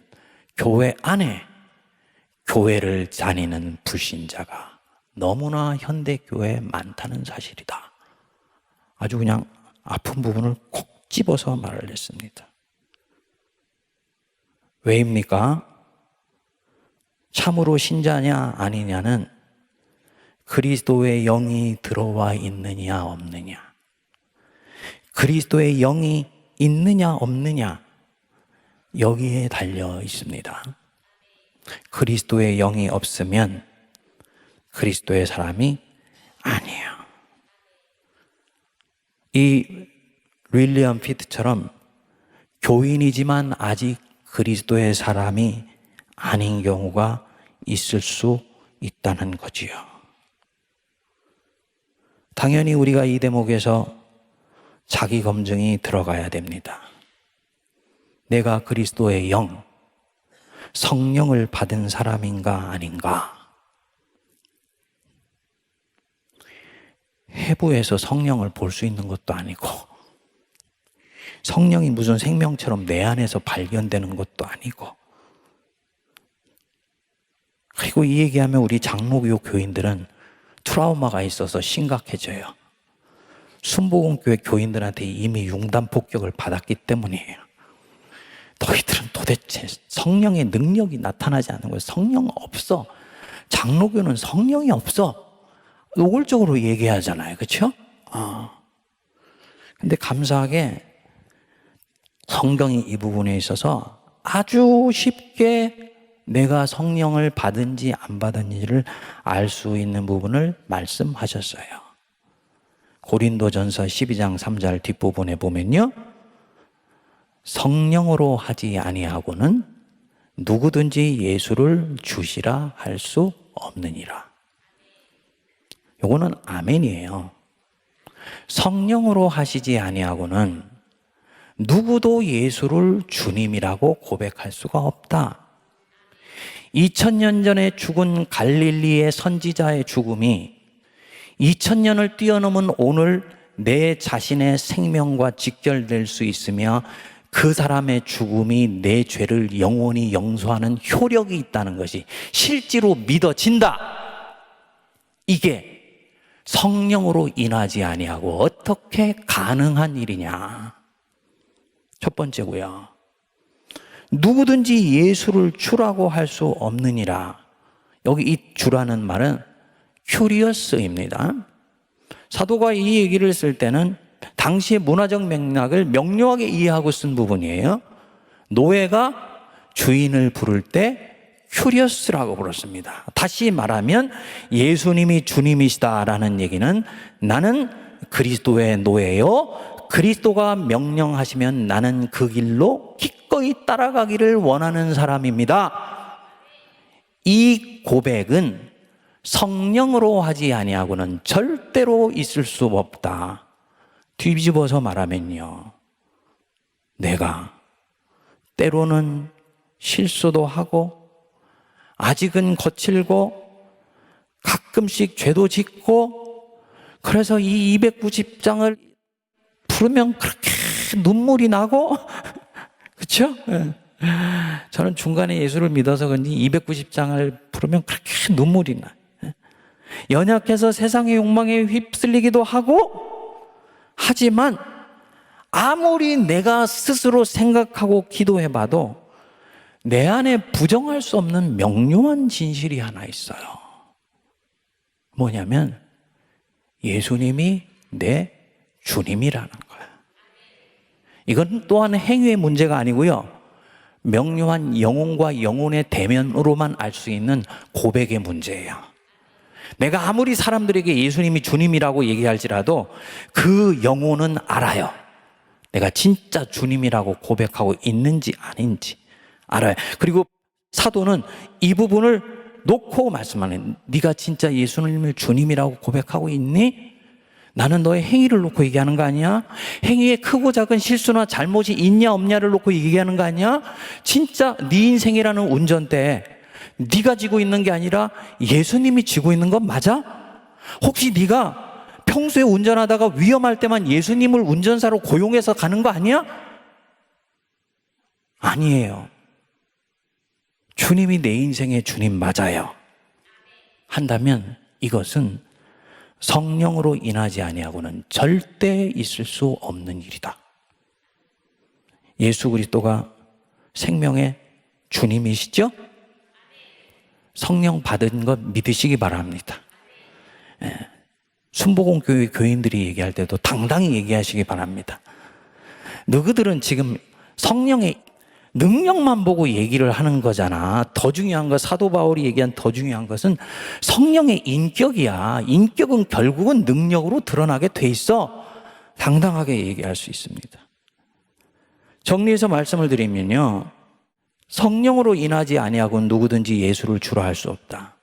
교회 안에 교회를 다니는 불신자가 너무나 현대교회에 많다는 사실이다. 아주 그냥 아픈 부분을 콕 집어서 말을 했습니다. 왜입니까? 참으로 신자냐 아니냐는 그리스도의 영이 들어와 있느냐 없느냐, 그리스도의 영이 있느냐 없느냐, 여기에 달려 있습니다. 그리스도의 영이 없으면 그리스도의 사람이 아니에요. 이 윌리엄 피트처럼 교인이지만 아직 그리스도의 사람이 아닌 경우가 있을 수 있다는 거지요. 당연히 우리가 이 대목에서 자기 검증이 들어가야 됩니다. 내가 그리스도의 영, 성령을 받은 사람인가 아닌가? 해부에서 성령을 볼 수 있는 것도 아니고, 성령이 무슨 생명처럼 내 안에서 발견되는 것도 아니고, 그리고 이 얘기하면 우리 장로교 교인들은 트라우마가 있어서 심각해져요. 순복음교회 교인들한테 이미 융단 폭격을 받았기 때문이에요. 너희들은 도대체 성령의 능력이 나타나지 않는 거예요. 성령 없어. 장로교는 성령이 없어. 노골적으로 얘기하잖아요. 그렇죠? 근데 감사하게 성경이 이 부분에 있어서 아주 쉽게 내가 성령을 받은지 안 받은지를 알 수 있는 부분을 말씀하셨어요. 고린도전서 12장 3절 뒷부분에 보면요, 성령으로 하지 아니하고는 누구든지 예수를 주시라 할 수 없느니라. 요거는 아멘이에요. 성령으로 하시지 아니하고는 누구도 예수를 주님이라고 고백할 수가 없다. 2000년 전에 죽은 갈릴리의 선지자의 죽음이 2000년을 뛰어넘은 오늘 내 자신의 생명과 직결될 수 있으며 그 사람의 죽음이 내 죄를 영원히 용서하는 효력이 있다는 것이 실제로 믿어진다. 이게 성령으로 인하지 아니하고 어떻게 가능한 일이냐. 첫 번째고요. 누구든지 예수를 주라고 할 수 없느니라. 여기 이 주라는 말은 큐리어스입니다. 사도가 이 얘기를 쓸 때는 당시의 문화적 맥락을 명료하게 이해하고 쓴 부분이에요. 노예가 주인을 부를 때 큐리어스라고 불렀습니다. 다시 말하면 예수님이 주님이시다라는 얘기는 나는 그리스도의 노예요. 그리스도가 명령하시면 나는 그 길로 기꺼이 따라가기를 원하는 사람입니다. 이 고백은 성령으로 하지 아니하고는 절대로 있을 수 없다. 뒤집어서 말하면요, 내가 때로는 실수도 하고 아직은 거칠고 가끔씩 죄도 짓고, 그래서 이 290장을 부르면 그렇게 눈물이 나고 그렇죠? 저는 중간에 예수를 믿어서 그런지 290장을 부르면 그렇게 눈물이 나요. 연약해서 세상의 욕망에 휩쓸리기도 하고, 하지만 아무리 내가 스스로 생각하고 기도해봐도 내 안에 부정할 수 없는 명료한 진실이 하나 있어요. 뭐냐면 예수님이 내 주님이라는 거예요. 이건 또한 행위의 문제가 아니고요, 명료한 영혼과 영혼의 대면으로만 알 수 있는 고백의 문제예요. 내가 아무리 사람들에게 예수님이 주님이라고 얘기할지라도 그 영혼은 알아요. 내가 진짜 주님이라고 고백하고 있는지 아닌지 알아요. 그리고 사도는 이 부분을 놓고 말씀하는, 네가 진짜 예수님을 주님이라고 고백하고 있니? 나는 너의 행위를 놓고 얘기하는 거 아니야? 행위에 크고 작은 실수나 잘못이 있냐 없냐를 놓고 얘기하는 거 아니야? 진짜 네 인생이라는 운전대에 네가 지고 있는 게 아니라 예수님이 지고 있는 건 맞아? 혹시 네가 평소에 운전하다가 위험할 때만 예수님을 운전사로 고용해서 가는 거 아니야? 아니에요. 주님이 내 인생의 주님 맞아요. 한다면 이것은 성령으로 인하지 아니하고는 절대 있을 수 없는 일이다. 예수 그리스도가 생명의 주님이시죠? 성령 받은 것 믿으시기 바랍니다. 순복음교회 교인들이 얘기할 때도 당당히 얘기하시기 바랍니다. 너희들은 지금 성령의 능력만 보고 얘기를 하는 거잖아. 더 중요한 거, 사도 바울이 얘기한 더 중요한 것은 성령의 인격이야. 인격은 결국은 능력으로 드러나게 돼 있어. 당당하게 얘기할 수 있습니다. 정리해서 말씀을 드리면요, 성령으로 인하지 아니하고 누구든지 예수를 주라 할 수 없다.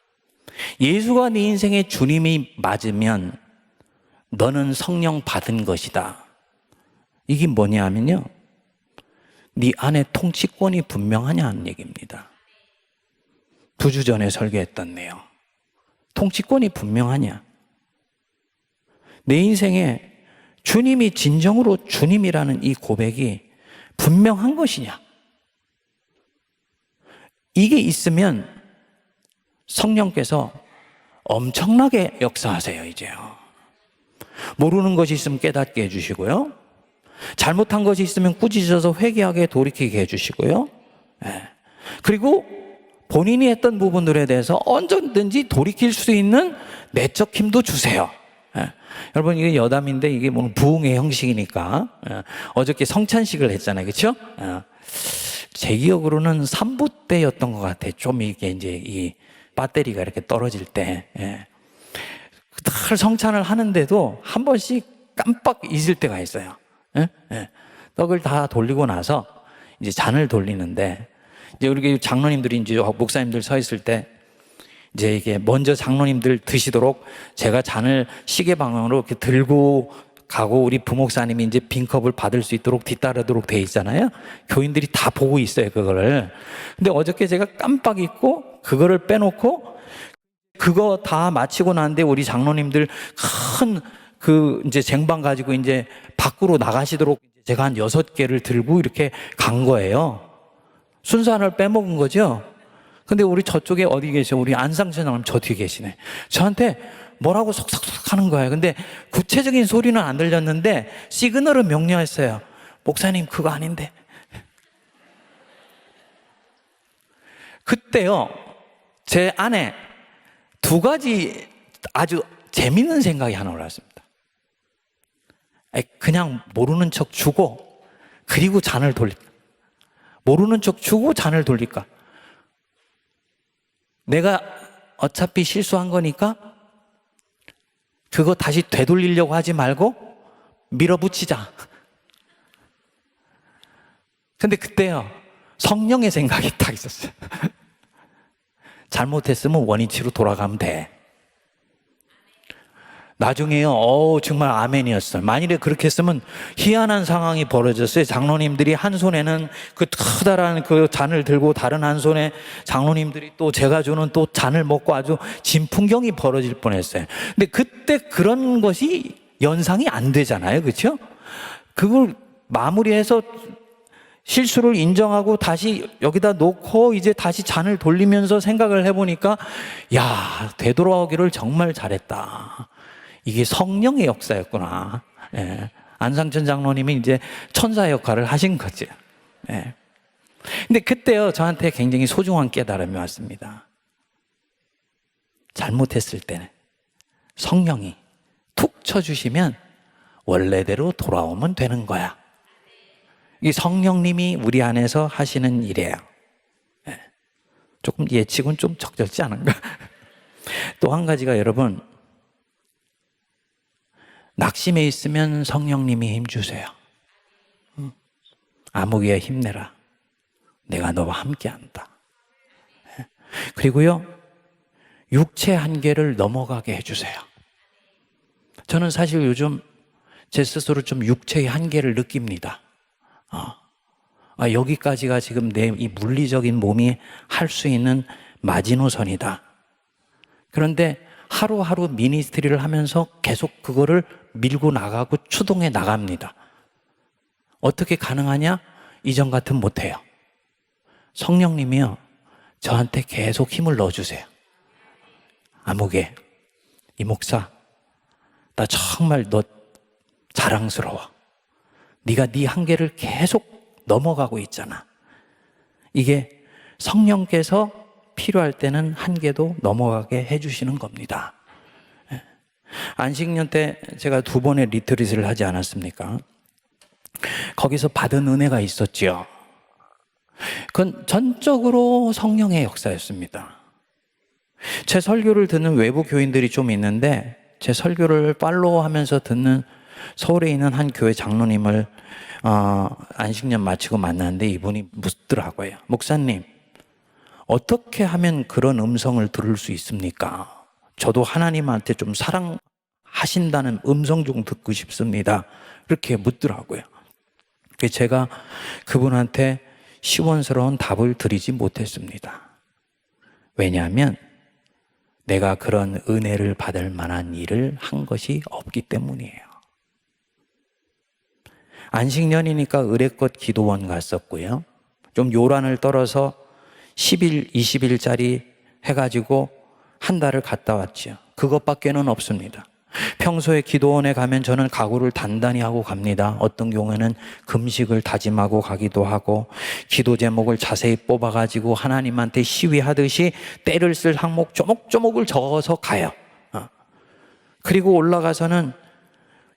예수가 네 인생의 주님이 맞으면 너는 성령 받은 것이다. 이게 뭐냐 하면요, 네 안에 통치권이 분명하냐는 얘기입니다. 2주 전에 설교했던 내용. 통치권이 분명하냐? 내 인생에 주님이 진정으로 주님이라는 이 고백이 분명한 것이냐? 이게 있으면 성령께서 엄청나게 역사하세요, 이제요. 모르는 것이 있으면 깨닫게 해주시고요. 잘못한 것이 있으면 꾸짖어서 회개하게 돌이키게 해주시고요. 그리고 본인이 했던 부분들에 대해서 언제든지 돌이킬 수 있는 내적 힘도 주세요. 여러분, 이게 여담인데 이게 뭐 부흥의 형식이니까 어저께 성찬식을 했잖아요, 그렇죠? 제 기억으로는 3부 때였던 것 같아요. 좀 이게 이제 이 배터리가 이렇게 떨어질 때, 늘 성찬을 하는데도 한 번씩 깜빡 잊을 때가 있어요. 떡을 다 돌리고 나서 이제 잔을 돌리는데, 이제 우리 장로님들이 이제 목사님들 서 있을 때 이제 이게 먼저 장로님들 드시도록 제가 잔을 시계 방향으로 이렇게 들고 가고 우리 부목사님이 이제 빈 컵을 받을 수 있도록 뒤따르도록 돼 있잖아요. 교인들이 다 보고 있어요, 그거를. 근데 어저께 제가 깜빡 잊고 그거를 빼놓고 그거 다 마치고 나는데 우리 장로님들 큰 그 이제 쟁반 가지고 이제 밖으로 나가시도록 제가 한 6개를 들고 이렇게 간 거예요. 순서 하나를 빼먹은 거죠. 근데 우리 저쪽에 어디 계셔? 우리 안상천 장로님 저 뒤에 계시네. 저한테 뭐라고 속삭속 하는 거예요. 근데 구체적인 소리는 안 들렸는데 시그널은 명료했어요. 목사님, 그거 아닌데. 그때요, 제 안에 2가지 아주 재밌는 생각이 하나 올랐습니다. 그냥 모르는 척 주고 그리고 잔을 돌릴까? 모르는 척 주고 잔을 돌릴까? 내가 어차피 실수한 거니까 그거 다시 되돌리려고 하지 말고 밀어붙이자. 근데 그때요, 성령의 생각이 딱 있었어요. 잘못했으면 원위치로 돌아가면 돼. 나중에요, 정말 아멘이었어요. 만일에 그렇게 했으면 희한한 상황이 벌어졌어요. 장로님들이 한 손에는 그 커다란 그 잔을 들고 다른 한 손에 장로님들이 또 제가 주는 또 잔을 먹고 아주 진풍경이 벌어질 뻔했어요. 근데 그때 그런 것이 연상이 안 되잖아요, 그렇죠? 그걸 마무리해서 실수를 인정하고 다시 여기다 놓고 이제 다시 잔을 돌리면서 생각을 해보니까, 야, 되돌아오기를 정말 잘했다. 이게 성령의 역사였구나. 안상천 장로님이 이제 천사 역할을 하신 거죠. 근데 그때요, 저한테 굉장히 소중한 깨달음이 왔습니다. 잘못했을 때는 성령이 툭 쳐주시면 원래대로 돌아오면 되는 거야. 이 성령님이 우리 안에서 하시는 일이에요. 조금 예측은 좀 적절치 않은가? 또 한 가지가, 여러분, 낙심해 있으면 성령님이 힘주세요. 아무개야 힘내라. 내가 너와 함께한다. 그리고요, 육체 한계를 넘어가게 해주세요. 저는 사실 요즘 제 스스로 좀 육체의 한계를 느낍니다. 여기까지가 지금 내 이 물리적인 몸이 할 수 있는 마지노선이다. 그런데 하루하루 미니스트리를 하면서 계속 그거를 밀고 나가고 추동해 나갑니다. 어떻게 가능하냐? 이전 같으면 못해요. 성령님이요, 저한테 계속 힘을 넣어주세요. 아무개, 이 목사, 나 정말 너 자랑스러워. 네가 네 한계를 계속 넘어가고 있잖아. 이게 성령께서 필요할 때는 한계도 넘어가게 해주시는 겁니다. 안식년 때 제가 2번의 리트릿을 하지 않았습니까? 거기서 받은 은혜가 있었지요. 그건 전적으로 성령의 역사였습니다. 제 설교를 듣는 외부 교인들이 좀 있는데 제 설교를 팔로우하면서 듣는 서울에 있는 한 교회 장로님을 안식년 마치고 만났는데 이분이 묻더라고요. 목사님, 어떻게 하면 그런 음성을 들을 수 있습니까? 저도 하나님한테 좀 사랑하신다는 음성 좀 듣고 싶습니다. 이렇게 묻더라고요. 제가 그분한테 시원스러운 답을 드리지 못했습니다. 왜냐하면 내가 그런 은혜를 받을 만한 일을 한 것이 없기 때문이에요. 안식년이니까 의례껏 기도원 갔었고요. 좀 요란을 떨어서 10일, 20일짜리 해가지고 한 달을 갔다 왔죠. 그것밖에는 없습니다. 평소에 기도원에 가면 저는 각오를 단단히 하고 갑니다. 어떤 경우에는 금식을 다짐하고 가기도 하고 기도 제목을 자세히 뽑아가지고 하나님한테 시위하듯이 때를 쓸 항목 조목조목을 적어서 가요. 그리고 올라가서는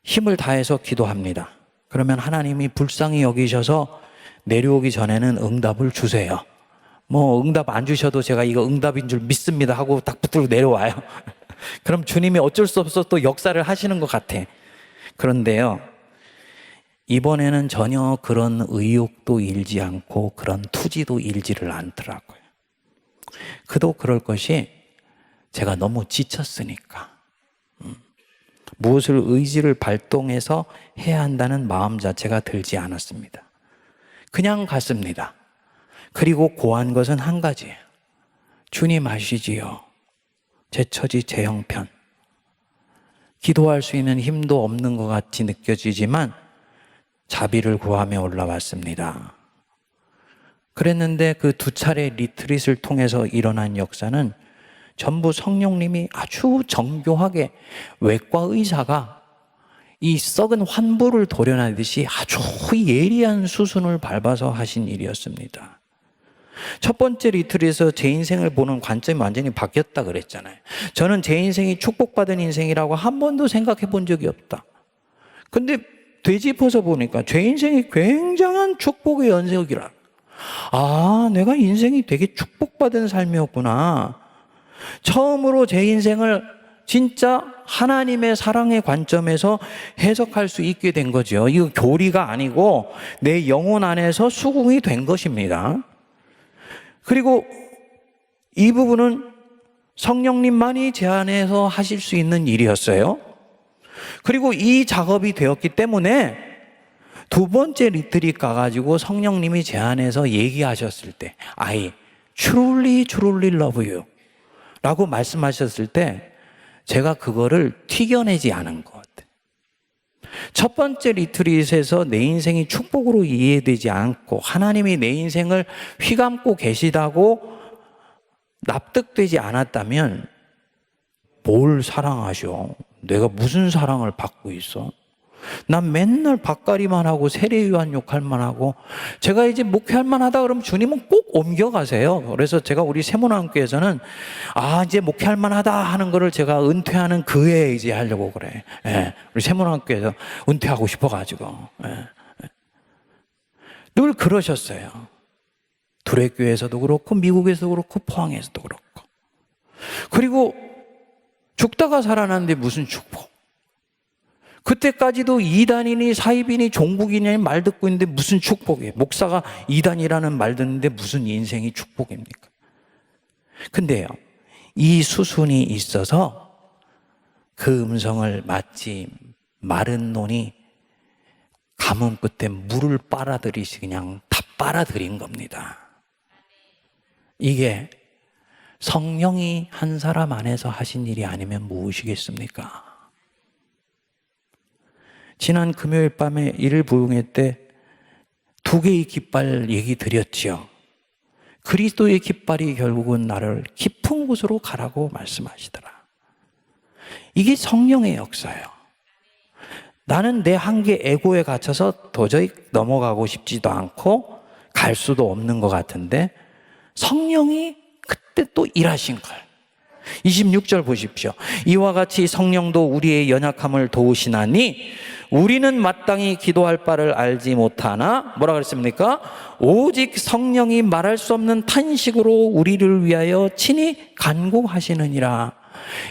힘을 다해서 기도합니다. 그러면 하나님이 불쌍히 여기셔서 내려오기 전에는 응답을 주세요. 뭐 응답 안 주셔도 제가 이거 응답인 줄 믿습니다 하고 딱 붙들고 내려와요. 그럼 주님이 어쩔 수 없어 또 역사를 하시는 것 같아. 그런데요, 이번에는 전혀 그런 의욕도 일지 않고 그런 투지도 일지를 않더라고요. 그도 그럴 것이 제가 너무 지쳤으니까. 무엇을 의지를 발동해서 해야 한다는 마음 자체가 들지 않았습니다. 그냥 갔습니다. 그리고 고한 것은 한 가지예요. 주님 아시지요? 제 처지, 제 형편. 기도할 수 있는 힘도 없는 것 같이 느껴지지만 자비를 구하며 올라왔습니다. 그랬는데 그 2차례 리트릿을 통해서 일어난 역사는 전부 성령님이 아주 정교하게 외과 의사가 이 썩은 환부를 도려내듯이 아주 예리한 수순을 밟아서 하신 일이었습니다. 첫 번째 리트릿에서 제 인생을 보는 관점이 완전히 바뀌었다 그랬잖아요. 저는 제 인생이 축복받은 인생이라고 한 번도 생각해 본 적이 없다. 근데 되짚어서 보니까 제 인생이 굉장한 축복의 연속이라. 아, 내가 인생이 되게 축복받은 삶이었구나. 처음으로 제 인생을 진짜 하나님의 사랑의 관점에서 해석할 수 있게 된 거죠. 이거 교리가 아니고 내 영혼 안에서 수긍이 된 것입니다. 그리고 이 부분은 성령님만이 제 안에서 하실 수 있는 일이었어요. 그리고 이 작업이 되었기 때문에 2번째 리트릿 가가지고 성령님이 제 안에서 얘기하셨을 때 I truly love you 라고 말씀하셨을 때 제가 그거를 튀겨내지 않은 것 같아요. 첫 번째 리트릿에서 내 인생이 축복으로 이해되지 않고 하나님이 내 인생을 휘감고 계시다고 납득되지 않았다면 뭘 사랑하셔? 내가 무슨 사랑을 받고 있어? 난 맨날 밭갈이만 하고 세례요한 욕할만 하고 제가 이제 목회할만 하다 그러면 주님은 꼭 옮겨가세요. 그래서 제가 우리 세문안교에서는 이제 목회할만 하다 하는 거를 제가 은퇴하는 그 해에 이제 하려고 그래. 예, 우리 세문안교에서 은퇴하고 싶어가지고 늘 그러셨어요. 두레교에서도 그렇고 미국에서도 그렇고 포항에서도 그렇고. 그리고 죽다가 살아났는데 무슨 축복? 그때까지도 이단이니 사입이니 종북이니 말 듣고 있는데 무슨 축복이에요? 목사가 이단이라는 말 듣는데 무슨 인생이 축복입니까? 근데요, 이 수순이 있어서 그 음성을 마치 마른 논이 가뭄 끝에 물을 빨아들이시 그냥 다 빨아들인 겁니다. 이게 성령이 한 사람 안에서 하신 일이 아니면 무엇이겠습니까? 지난 금요일 밤에 일일 부흥회 때 2개의 깃발 얘기 드렸지요. 그리스도의 깃발이 결국은 나를 깊은 곳으로 가라고 말씀하시더라. 이게 성령의 역사예요. 나는 내 한계 에고에 갇혀서 도저히 넘어가고 싶지도 않고 갈 수도 없는 것 같은데 성령이 그때 또 일하신 거예요. 26절 보십시오. 이와 같이 성령도 우리의 연약함을 도우시나니 우리는 마땅히 기도할 바를 알지 못하나 뭐라 그랬습니까? 오직 성령이 말할 수 없는 탄식으로 우리를 위하여 친히 간구하시느니라.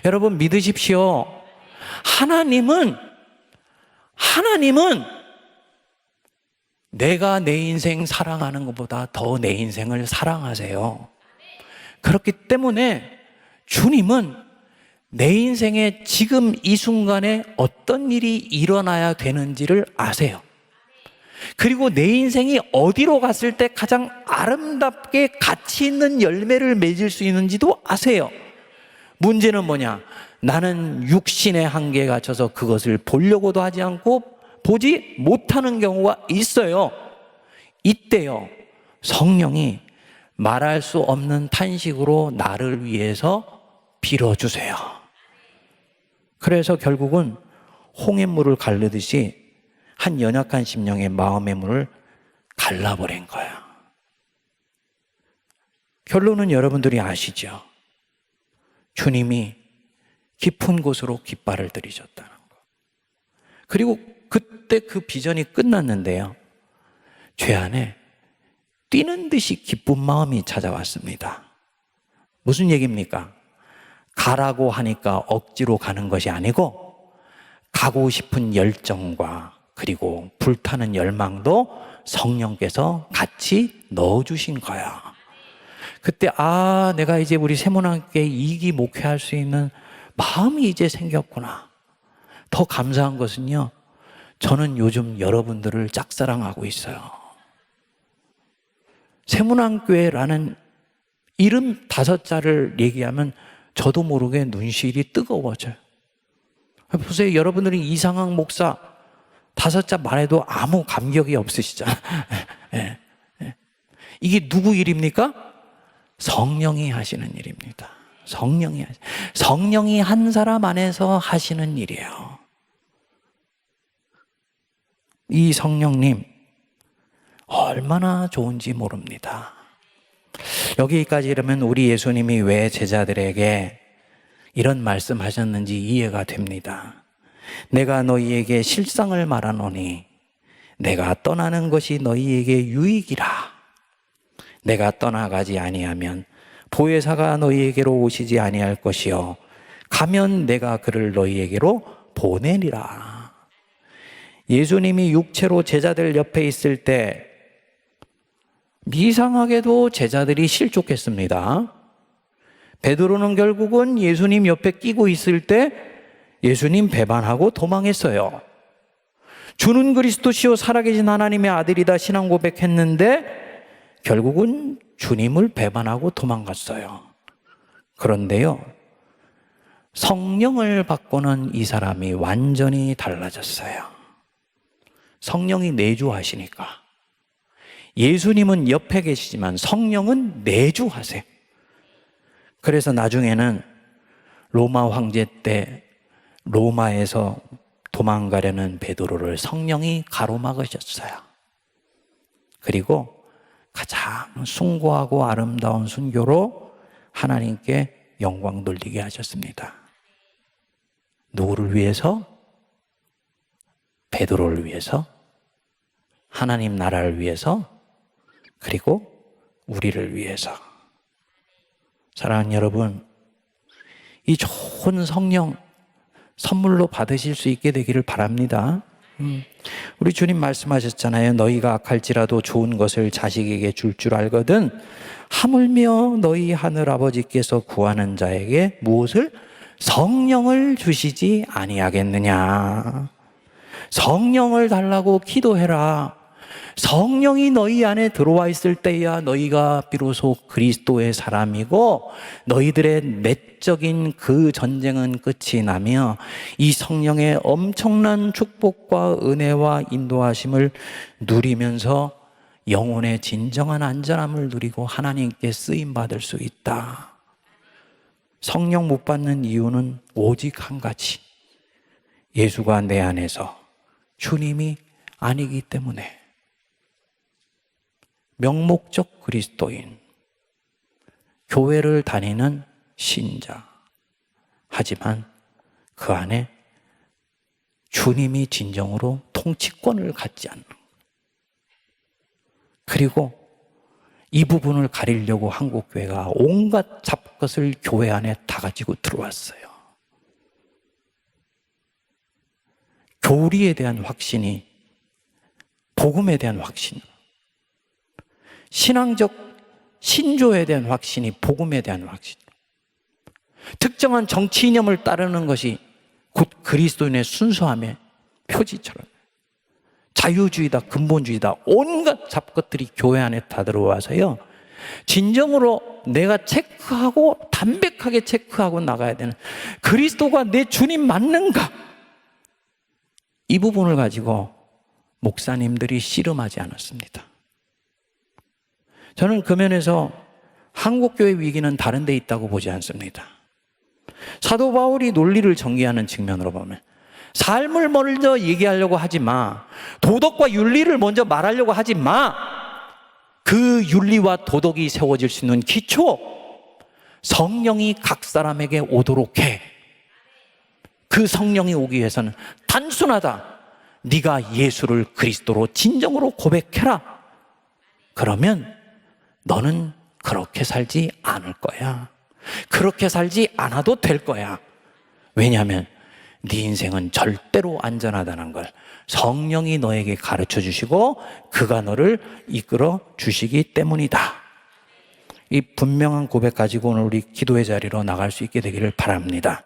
여러분 믿으십시오. 하나님은 내가 내 인생 사랑하는 것보다 더 내 인생을 사랑하세요. 그렇기 때문에 주님은 내 인생에 지금 이 순간에 어떤 일이 일어나야 되는지를 아세요. 그리고 내 인생이 어디로 갔을 때 가장 아름답게 가치 있는 열매를 맺을 수 있는지도 아세요. 문제는 뭐냐? 나는 육신의 한계에 갇혀서 그것을 보려고도 하지 않고 보지 못하는 경우가 있어요. 이때요, 성령이 말할 수 없는 탄식으로 나를 위해서 빌어주세요. 그래서 결국은 홍해물을 가르듯이 한 연약한 심령의 마음의 문을 갈라버린 거야. 결론은 여러분들이 아시죠? 주님이 깊은 곳으로 깃발을 들이셨다는 거. 그리고 그때 그 비전이 끝났는데요, 죄 안에 뛰는 듯이 기쁜 마음이 찾아왔습니다. 무슨 얘기입니까? 가라고 하니까 억지로 가는 것이 아니고 가고 싶은 열정과 그리고 불타는 열망도 성령께서 같이 넣어주신 거야. 그때 내가 이제 우리 세문학교에 2기 목회할 수 있는 마음이 이제 생겼구나. 더 감사한 것은요, 저는 요즘 여러분들을 짝사랑하고 있어요. 세문학교라는 이름 5자를 얘기하면 저도 모르게 눈시울이 뜨거워져요. 보세요. 여러분들이 이상학 목사 5자 말해도 아무 감격이 없으시잖아요. 예, 예. 이게 누구 일입니까? 성령이 하시는 일입니다. 성령이 한 사람 안에서 하시는 일이에요. 이 성령님 얼마나 좋은지 모릅니다. 여기까지 이러면 우리 예수님이 왜 제자들에게 이런 말씀하셨는지 이해가 됩니다. 내가 너희에게 실상을 말하노니 내가 떠나는 것이 너희에게 유익이라. 내가 떠나가지 아니하면 보혜사가 너희에게로 오시지 아니할 것이요 가면 내가 그를 너희에게로 보내리라. 예수님이 육체로 제자들 옆에 있을 때 이상하게도 제자들이 실족했습니다. 베드로는 결국은 예수님 옆에 끼고 있을 때 예수님 배반하고 도망했어요. 주는 그리스도시요 살아계신 하나님의 아들이다 신앙 고백했는데 결국은 주님을 배반하고 도망갔어요. 그런데요, 성령을 받고는 이 사람이 완전히 달라졌어요. 성령이 내주하시니까. 예수님은 옆에 계시지만 성령은 내주하세요. 그래서 나중에는 로마 황제 때 로마에서 도망가려는 베드로를 성령이 가로막으셨어요. 그리고 가장 숭고하고 아름다운 순교로 하나님께 영광 돌리게 하셨습니다. 누구를 위해서? 베드로를 위해서, 하나님 나라를 위해서, 그리고 우리를 위해서. 사랑하는 여러분, 이 좋은 성령 선물로 받으실 수 있게 되기를 바랍니다. 우리 주님 말씀하셨잖아요. 너희가 악할지라도 좋은 것을 자식에게 줄 줄 알거든 하물며 너희 하늘 아버지께서 구하는 자에게 무엇을? 성령을 주시지 아니하겠느냐. 성령을 달라고 기도해라. 성령이 너희 안에 들어와 있을 때야 너희가 비로소 그리스도의 사람이고 너희들의 내적인 그 전쟁은 끝이 나며 이 성령의 엄청난 축복과 은혜와 인도하심을 누리면서 영혼의 진정한 안전함을 누리고 하나님께 쓰임받을 수 있다. 성령 못 받는 이유는 오직 한 가지. 예수가 내 안에서 주님이 아니기 때문에. 명목적 그리스도인, 교회를 다니는 신자. 하지만 그 안에 주님이 진정으로 통치권을 갖지 않는. 그리고 이 부분을 가리려고 한국교회가 온갖 잡것을 교회 안에 다 가지고 들어왔어요. 교리에 대한 확신이 복음에 대한 확신, 신앙적 신조에 대한 확신이 복음에 대한 확신, 특정한 정치 이념을 따르는 것이 곧 그리스도인의 순수함의 표지처럼 자유주의다, 근본주의다, 온갖 잡것들이 교회 안에 다 들어와서요, 진정으로 내가 체크하고 담백하게 체크하고 나가야 되는 그리스도가 내 주님 맞는가? 이 부분을 가지고 목사님들이 씨름하지 않았습니다. 저는 그 면에서 한국교회 위기는 다른 데 있다고 보지 않습니다. 사도 바울이 논리를 전개하는 측면으로 보면 삶을 먼저 얘기하려고 하지 마. 도덕과 윤리를 먼저 말하려고 하지 마. 그 윤리와 도덕이 세워질 수 있는 기초, 성령이 각 사람에게 오도록 해. 그 성령이 오기 위해서는 단순하다. 네가 예수를 그리스도로 진정으로 고백해라. 그러면 너는 그렇게 살지 않을 거야. 그렇게 살지 않아도 될 거야. 왜냐하면 네 인생은 절대로 안전하다는 걸 성령이 너에게 가르쳐 주시고 그가 너를 이끌어 주시기 때문이다. 이 분명한 고백 가지고 오늘 우리 기도의 자리로 나갈 수 있게 되기를 바랍니다.